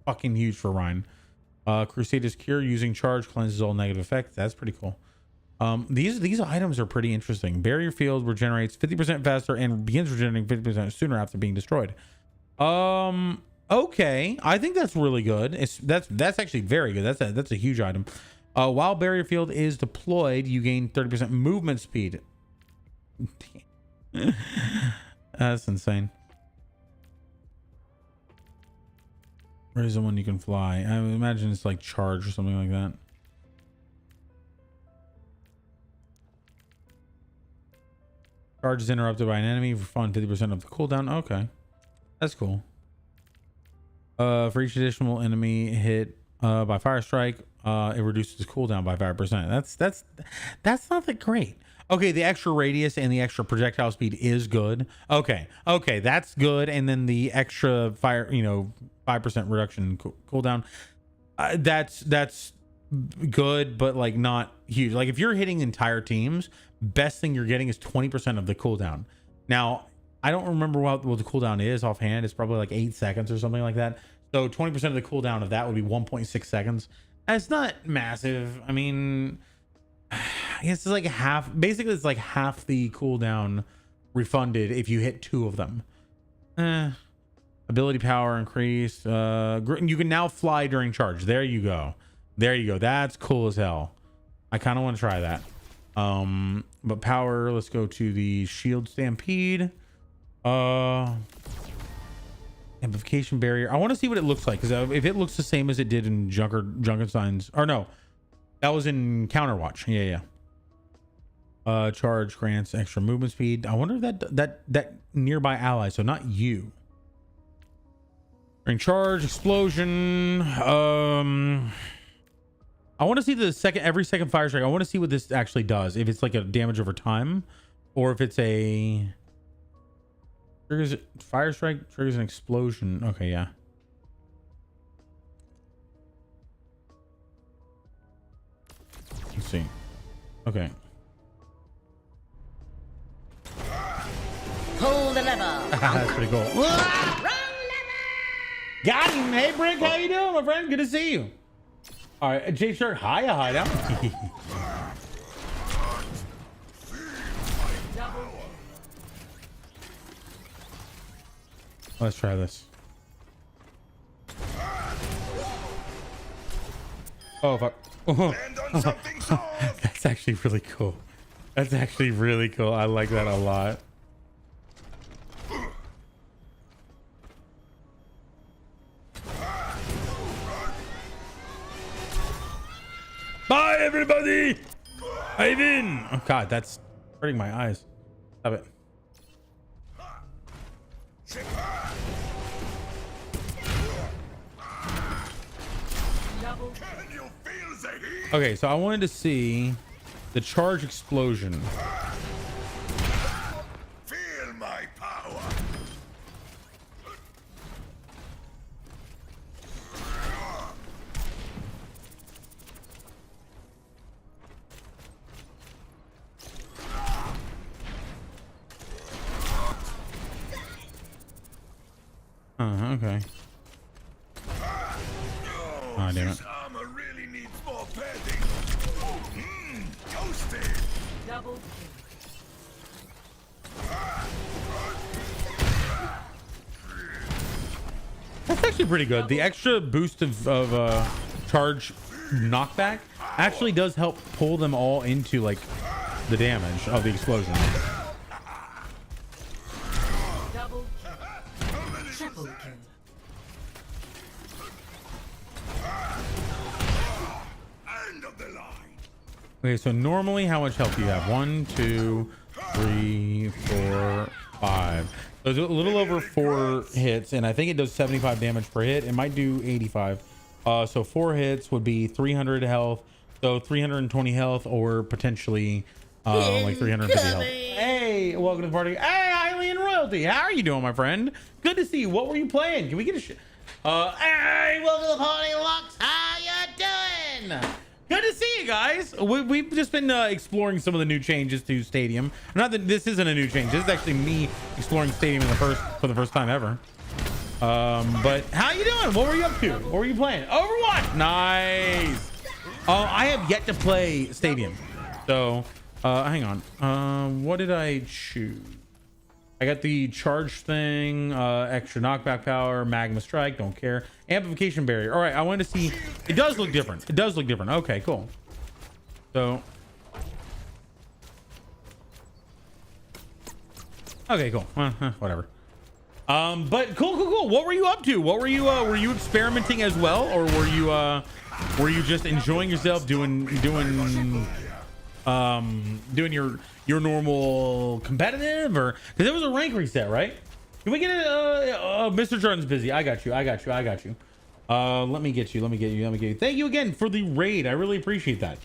fucking huge for Ryan. Crusader's Cure using charge cleanses all negative effects. That's pretty cool. These items are pretty interesting. Barrier field regenerates 50% faster and begins regenerating 50% sooner after being destroyed. Okay. I think that's really good. That's actually very good. That's a huge item. While barrier field is deployed, you gain 30% movement speed. That's insane. Where is the one you can fly? I would imagine it's like charge or something like that. Charge is interrupted by an enemy for fun 50% of the cooldown. Okay. That's cool. For each additional enemy hit by fire strike, it reduces cooldown by 5%. That's not that great. Okay, the extra radius and the extra projectile speed is good. Okay, that's good. And then the extra fire, 5% reduction cooldown, that's good, but like not huge. Like if you're hitting entire teams, best thing you're getting is 20% of the cooldown. Now, I don't remember what the cooldown is offhand. It's probably like 8 seconds or something like that. So 20% of the cooldown of that would be 1.6 seconds. It's not massive. I mean, it's like half. Basically, it's like half the cooldown refunded if you hit 2 of them. Ability power increased. You can now fly during charge. There you go. That's cool as hell. I kind of want to try that. But power. Let's go to the shield stampede. Amplification barrier. I want to see what it looks like, because if it looks the same as it did in Junkenstein's, or no, that was in Counterwatch. Yeah. Charge grants extra movement speed. I wonder if that nearby ally, so not you. During charge, explosion. I want to see every second fire strike. I want to see what this actually does. If it's like a damage over time, or if it's a triggers fire strike, triggers an explosion. Okay, yeah. Let's see. Okay. Pull the lever. That's pretty cool. Got him. Hey, Brick, how you doing, my friend? Good to see you. All right, J Shark, hiya, hiya. Let's try this. Oh, fuck. That's actually really cool. That's actually really cool. I like that a lot. Bye, everybody. Ivan. Oh, God, that's hurting my eyes. Stop it. Okay, so I wanted to see the charge explosion. Feel my power. Okay. Oh, damn it. This armor really needs more padding. Toasted. Double kill. That's actually pretty good. The extra boost of charge knockback actually does help pull them all into like the damage of the explosion. Double kill. Triple kill. End of the line. Okay, so normally how much health do you have? 1, 2, 3, 4, 5. So it's a little over 4 hits, and I think it does 75 damage per hit. It might do 85. So 4 hits would be 300 health. So 320 health, or potentially like 350 health. Hey, welcome to the party. Hey, Eileen Royalty, how are you doing, my friend? Good to see you. What were you playing? Can we get a hey, welcome to the party, Lux. How you doing? Good to see you guys. We've just been exploring some of the new changes to Stadium. Not that this isn't a new change. This is actually me exploring Stadium for the first time ever. But how you doing? What were you up to? What were you playing? Overwatch. Nice. I have yet to play Stadium. So hang on. What did I choose? I got the charge thing, extra knockback power, magma strike, don't care. Amplification barrier. All right, I wanted to see. It does look different. It does look different. Okay, cool. So. Okay, cool. Whatever. But cool. What were you up to? What were you experimenting as well, or were you just enjoying yourself doing your normal competitive, or because it was a rank reset, right? Can we get Mr. Jordan's busy? I got you. Let me get you. Thank you again for the raid. I really appreciate that.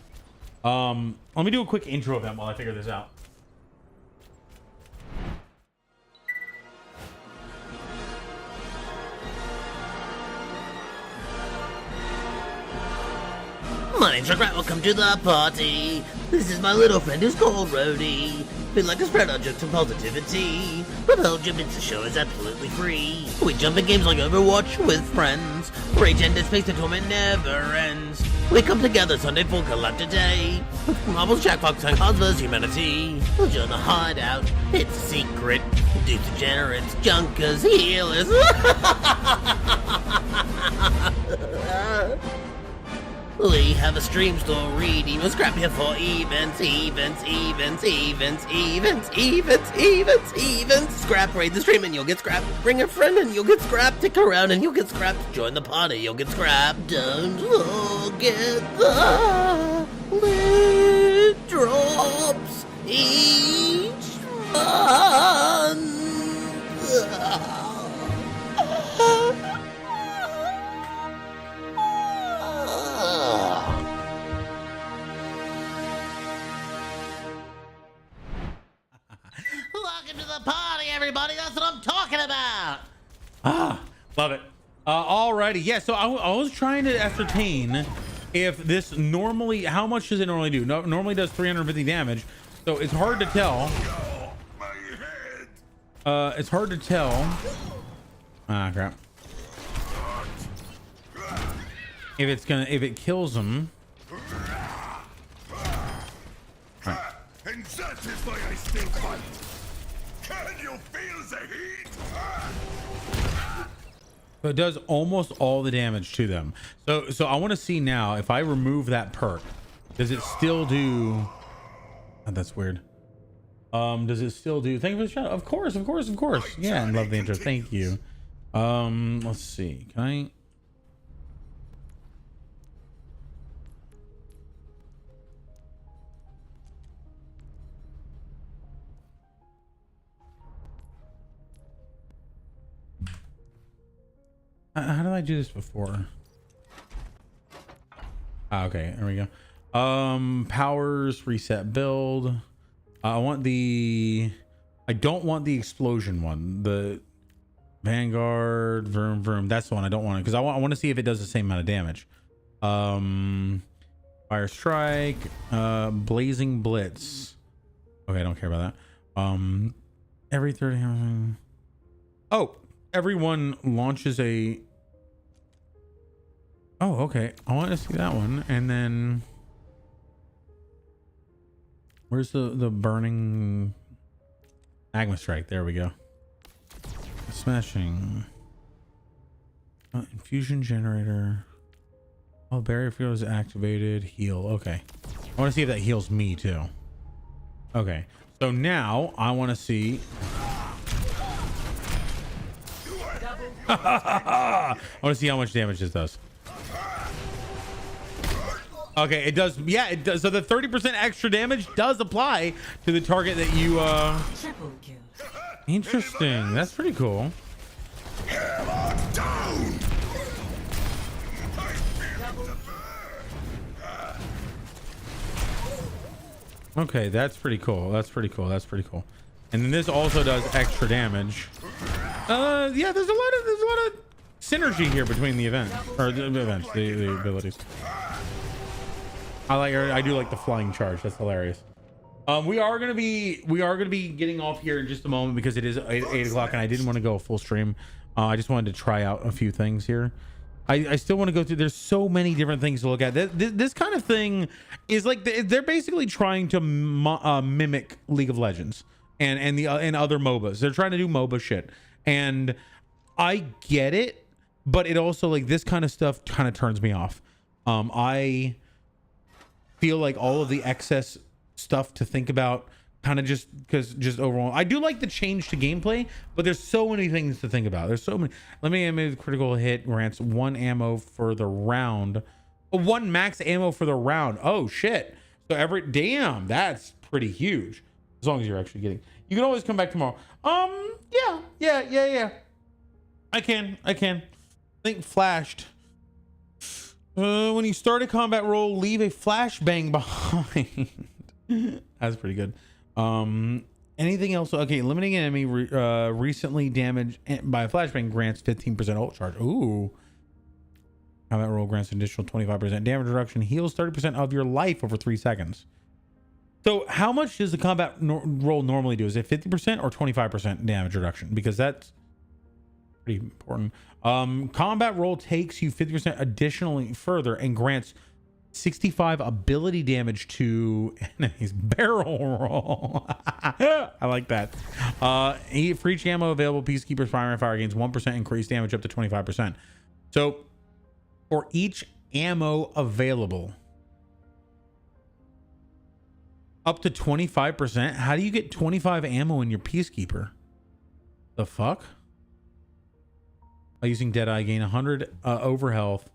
Let me do a quick intro of them while I figure this out. My name's Regret, welcome to the party. This is my little friend who's called Rhodey. We'd like to spread our jokes and positivity, but Belgium, it's a show is absolutely free. We jump in games like Overwatch with friends. Rage and space, the torment never ends. We come together Sunday for collab today. With Marbles, Jackbox, and Cards vs. Humanity. We'll join the hideout, it's a secret. Dudes, degenerates, junkers, healers. We have a stream story, we'll scrap here for events. Scrap, raid the stream and you'll get scrapped. Bring a friend and you'll get scrapped. Stick around and you'll get scrapped. Join the party, you'll get scrapped. Don't forget the lit drops each month. Welcome to the party, everybody. That's what I'm talking about. Love it. Alrighty, yeah. So I was trying to ascertain if this normally, how much does it normally do? No, normally does 350 damage. So it's hard to tell. It's hard to tell. Ah, crap. If it kills them. Right. And that is why I still fight. Can you feel the heat? So it does almost all the damage to them. So I want to see now if I remove that perk, does it still do? Oh, that's weird. Does it still do? Thank you for the shout. Of course. Yeah, I love the intro. Thank you. Let's see. Can I? How did I do this before? Okay, there we go. Powers, reset build. I don't want the explosion one. The Vanguard, vroom. That's the one I don't want it, because I want to see if it does the same amount of damage. Fire strike, blazing blitz. Okay, I don't care about that. Every 30. Oh. Everyone launches a. Oh, okay. I want to see that one. And then where's the burning magma strike? There we go. Smashing. Infusion generator. Oh, barrier field is activated. Heal. Okay. I want to see if that heals me too. Okay. So now I want to see. I want to see how much damage this does. Okay, it does. Yeah, it does. So the 30% extra damage does apply to the target that you. Triple kill. Interesting. That's pretty cool. Down. Okay, that's pretty cool. That's pretty cool. That's pretty cool. And then this also does extra damage. Yeah, there's a lot of synergy here between the events or the events, the abilities. I do like the flying charge. That's hilarious. We are gonna be getting off here in just a moment because it is 8 o'clock and I didn't want to go a full stream. I just wanted to try out a few things here. I still want to go through. There's so many different things to look at. This kind of thing is like they're basically trying to mimic League of Legends and other MOBAs. They're trying to do MOBA shit, and I get it, but it also, like, this kind of stuff kind of turns me off. I feel like all of the excess stuff to think about kind of just overall, I do like the change to gameplay, but there's so many things to think about. There's so many. Let me move. The critical hit grants 1 ammo for the round. 1 max ammo for the round. Oh shit. So damn, that's pretty huge. As long as you're actually getting, you can always come back tomorrow. Yeah. I can. Think flashed. When you start a combat roll, leave a flashbang behind. That's pretty good. Anything else? Okay, eliminating an enemy recently damaged by a flashbang grants 15% ult charge. Ooh. Combat roll grants an additional 25% damage reduction. Heals 30% of your life over 3 seconds. So how much does the combat roll normally do? Is it 50% or 25% damage reduction? Because that's pretty important. Combat roll takes you 50% additionally further and grants 65 ability damage to enemies. Barrel roll. I like that. For each ammo available, Peacekeeper's primary fire gains 1% increased damage up to 25%. So for each ammo available up to 25%, how do you get 25 ammo in your Peacekeeper? The fuck? By using Deadeye, gain 100 over health.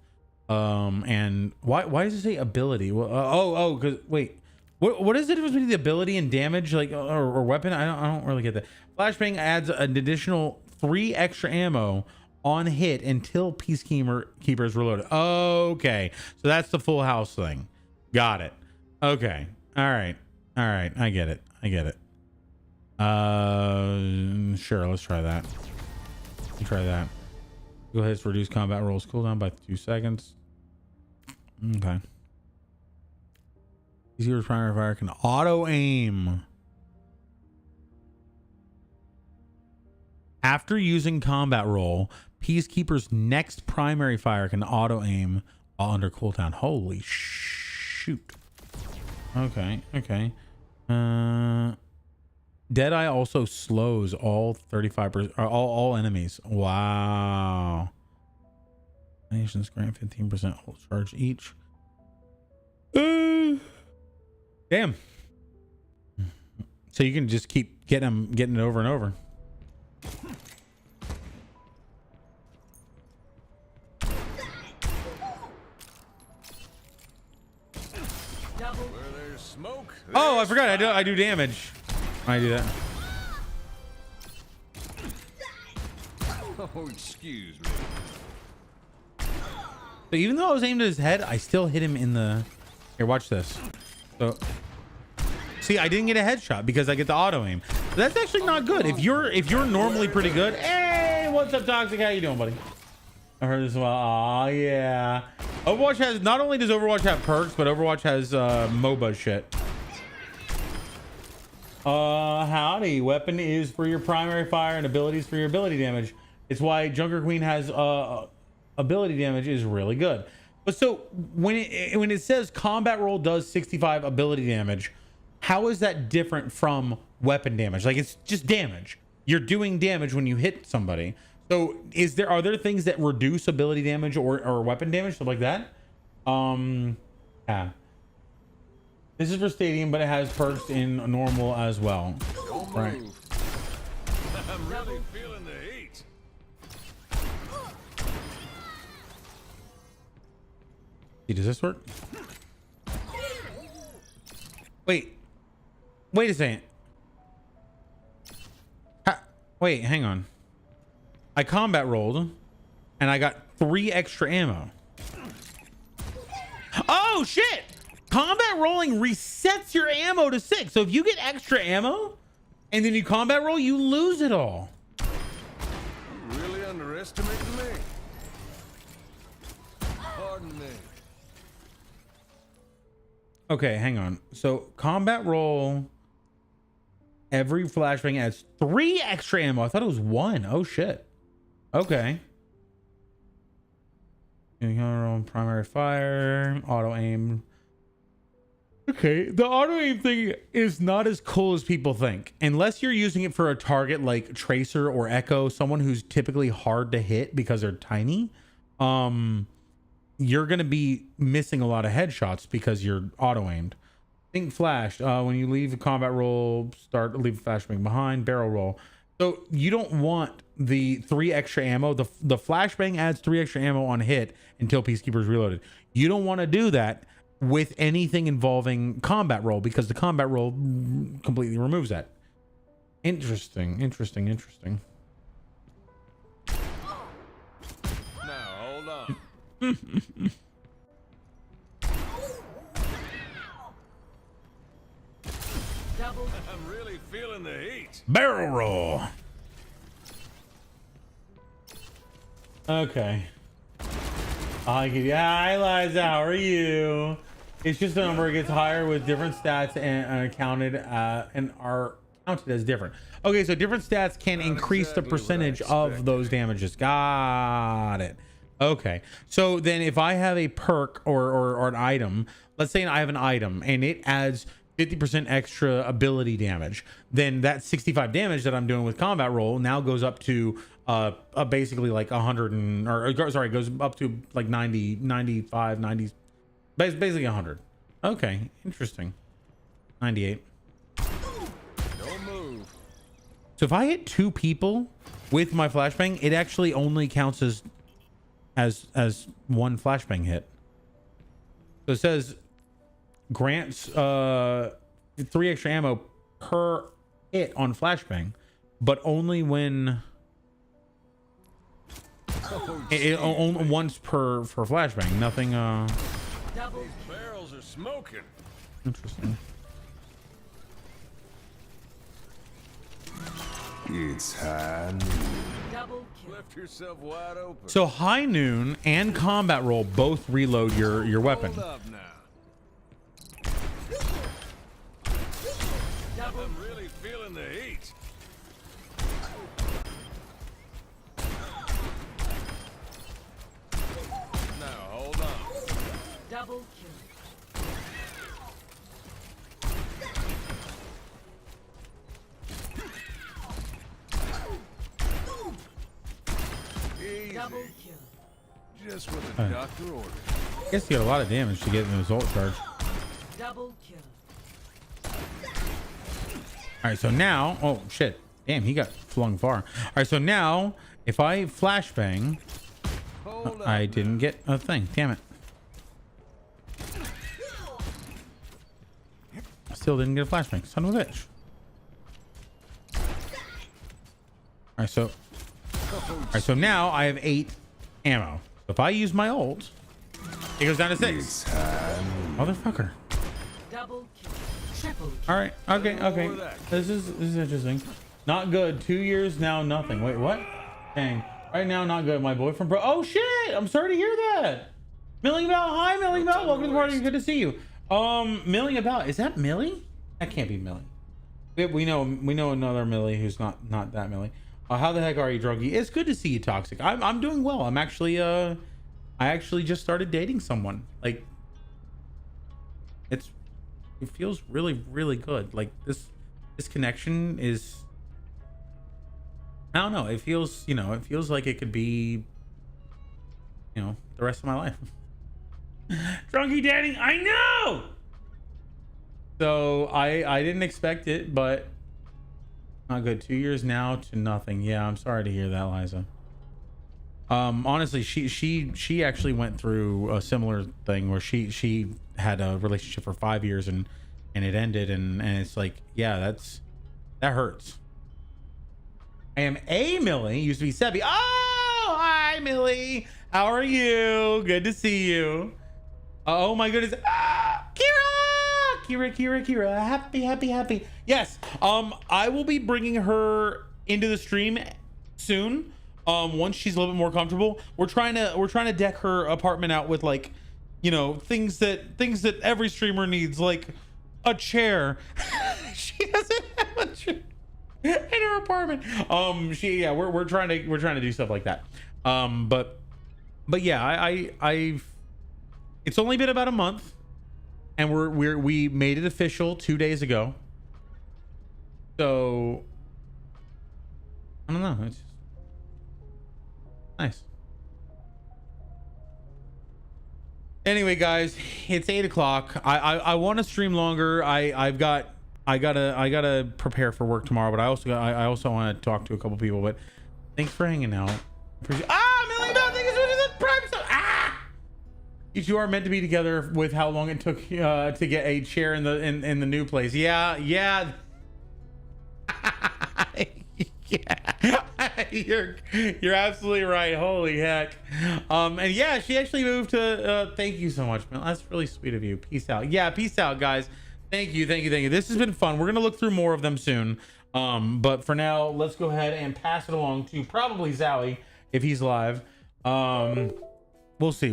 And why does it say ability? Well, because wait, what is the difference between the ability and damage, like, or weapon? I don't really get that. Flashbang adds an additional 3 extra ammo on hit until Peacekeeper is reloaded. Okay, so that's the full house thing. Got it. Okay. All right. I get it. Sure. Let's try that. Go ahead, reduce combat rolls cooldown by 2 seconds. Okay. Peacekeeper's primary fire can auto aim. After using combat roll, Peacekeeper's next primary fire can auto aim while under cooldown. Holy shoot. Okay. Deadeye also slows all 35% all enemies. Wow. Nations grant 15% ult charge each. Damn. So you can just keep getting it over and over. Where there's smoke. Oh, I forgot. I do damage. I do that. Oh, excuse me. So even though I was aimed at his head, I still hit him in the. Here, watch this. So, see, I didn't get a headshot because I get the auto aim. That's actually not good. If you're normally pretty good. Hey, what's up, Toxic? How you doing, buddy? I heard this well. Oh yeah. Overwatch has, not only does Overwatch have perks, but Overwatch has MOBA shit. Howdy. Weapon is for your primary fire and abilities for your ability damage. It's why Junker Queen has ability damage is really good. But so when it says combat roll does 65 ability damage, how is that different from weapon damage? Like, it's just damage. You're doing damage when you hit somebody. So are there things that reduce ability damage or weapon damage, stuff like that? Yeah. This is for stadium, but it has perks in normal as well. Don't Right. move. I'm really feeling the heat. See, does this work? Wait a second. Wait, hang on. I combat rolled and I got 3 extra ammo. Oh shit! Combat rolling resets your ammo to 6. So if you get extra ammo and then you combat roll, you lose it all. You really underestimating me. Pardon me. Okay, hang on. So combat roll, every flashbang adds 3 extra ammo. I thought it was 1. Oh shit. Okay. Primary fire, auto aim. Okay, the auto aim thing is not as cool as people think. Unless you're using it for a target like Tracer or Echo, someone who's typically hard to hit because they're tiny. You're going to be missing a lot of headshots because you're auto aimed. Think flash. When you leave a combat roll, leave a flashbang behind, barrel roll. So you don't want the 3 extra ammo. The flashbang adds 3 extra ammo on hit until Peacekeeper's reloaded. You don't want to do that with anything involving combat roll because the combat roll completely removes that. Interesting. Now, hold on. I'm really feeling the heat. Barrel roll. Okay. Hi Liza, how are you? It's just a number. It gets higher with different stats and counted and are counted as different. Okay, so different stats can increase the percentage of those damages. Got it. Okay, so then if I have a perk or an item, let's say I have an item and it adds 50% extra ability damage, then that 65 damage that I'm doing with combat roll now goes up to basically like 100 and sorry, goes up to like 90, 95, 90, basically 100. Okay, interesting. 98. Don't move. So if I hit 2 people with my flashbang, it actually only counts as 1 flashbang hit. So it says grants 3 extra ammo per hit on flashbang, but only when once per flashbang. Nothing. These barrels are smoking. Interesting. It's high noon. Double kill. Left yourself wide open. So high noon and combat roll both reload your weapon. Hold up now. I'm really feeling the heat. Now, hold on. Double kill. Easy. Double kill. Just what the doctor ordered. I guess you get a lot of damage to get an assault charge. Double kill. All right, so now, oh shit, damn, he got flung far. All right, so now if I flashbang, Hold up. I didn't get a thing. Damn it. Still didn't get a flashbang. Son of a bitch. All right, so now I have 8 ammo. So if I use my ult, it goes down to 6. Motherfucker. Double kill. Triple kill. All right. Okay. This is interesting. Not good. 2 years now, nothing. Wait, what? Dang. Right now, not good. My boyfriend oh shit! I'm sorry to hear that. Milling About. Hi, Milling About. Welcome to the party. Good to see you. Milling About. Is that Millie? That can't be Millie. We know another Millie who's not that Millie. How the heck are you, Druggy? It's good to see you, Toxic. I'm doing well. I'm actually I actually just started dating someone. Like, it feels really, really good. Like this connection is, I don't know. It feels, it feels like it could be, the rest of my life. Drunky Danny, I know. So I didn't expect it, but not good. 2 years now to nothing. Yeah, I'm sorry to hear that, Liza. Honestly, she actually went through a similar thing where she had a relationship for 5 years and it ended, and it's like, yeah, that hurts. I am a Millie, used to be Sebby. Oh, hi Millie, how are you? Good to see you. Oh my goodness. Kira, happy. Yes, I will be bringing her into the stream soon. Once she's a little bit more comfortable. We're trying to deck her apartment out with, like, you know, things that every streamer needs, like a chair. She doesn't have a chair in her apartment. We're trying to do stuff like that. But yeah, I've it's only been about a month, and we made it official 2 days ago. So I don't know. It's nice. Anyway, guys, it's 8 o'clock. I want to stream longer. I gotta prepare for work tomorrow, but I also want to talk to a couple people. But thanks for hanging out. Millie, no, thank you so much for the prime stuff. You two are meant to be together with how long it took to get a chair in the new place. Yeah. Yeah. You're absolutely right. Holy heck. And yeah, she actually moved to thank you so much, man. That's really sweet of you. Peace out. Yeah, peace out, guys. Thank you. This has been fun. We're gonna look through more of them soon. But for now, let's go ahead and pass it along to probably Zowie if he's live. We'll see.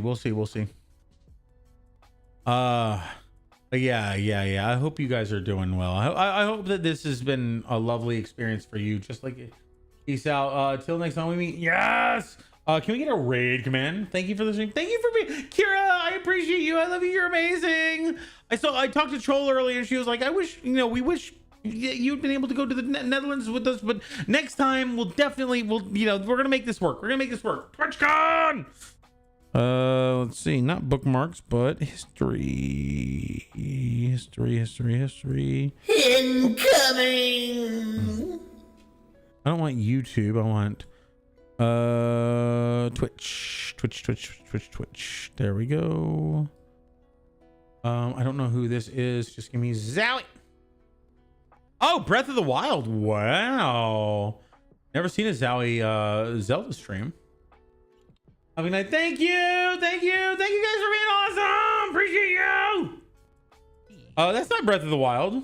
But yeah. I hope you guys are doing well. I hope that this has been a lovely experience for you. Just like it. Peace out. Till next time we meet. Yes. Can we get a raid command? Thank you for listening. Thank you for being Kira. I appreciate you. I love you. You're amazing. I talked to Troll earlier, and she was like, I wish, we wish you'd been able to go to the Netherlands with us, but next time we're gonna make this work. TwitchCon. Let's see, not bookmarks, but history. Incoming. I don't want YouTube. I want Twitch. There we go. I don't know who this is. Just give me Zowie. Oh, Breath of the Wild. Wow. Never seen a Zowie Zelda stream. Have a good night. Thank you guys for being awesome. Appreciate you. That's not Breath of the Wild.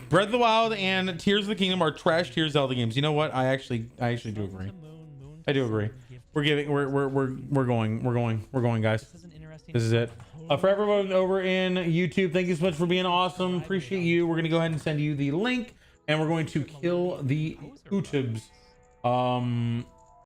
Breath of the Wild and Tears of the Kingdom are trash tier Zelda games. You know what? I actually do agree. I do agree. We're going, guys. This is it. For everyone over in YouTube, thank you so much for being awesome. Appreciate you. We're gonna go ahead and send you the link, and we're going to kill the YouTubes.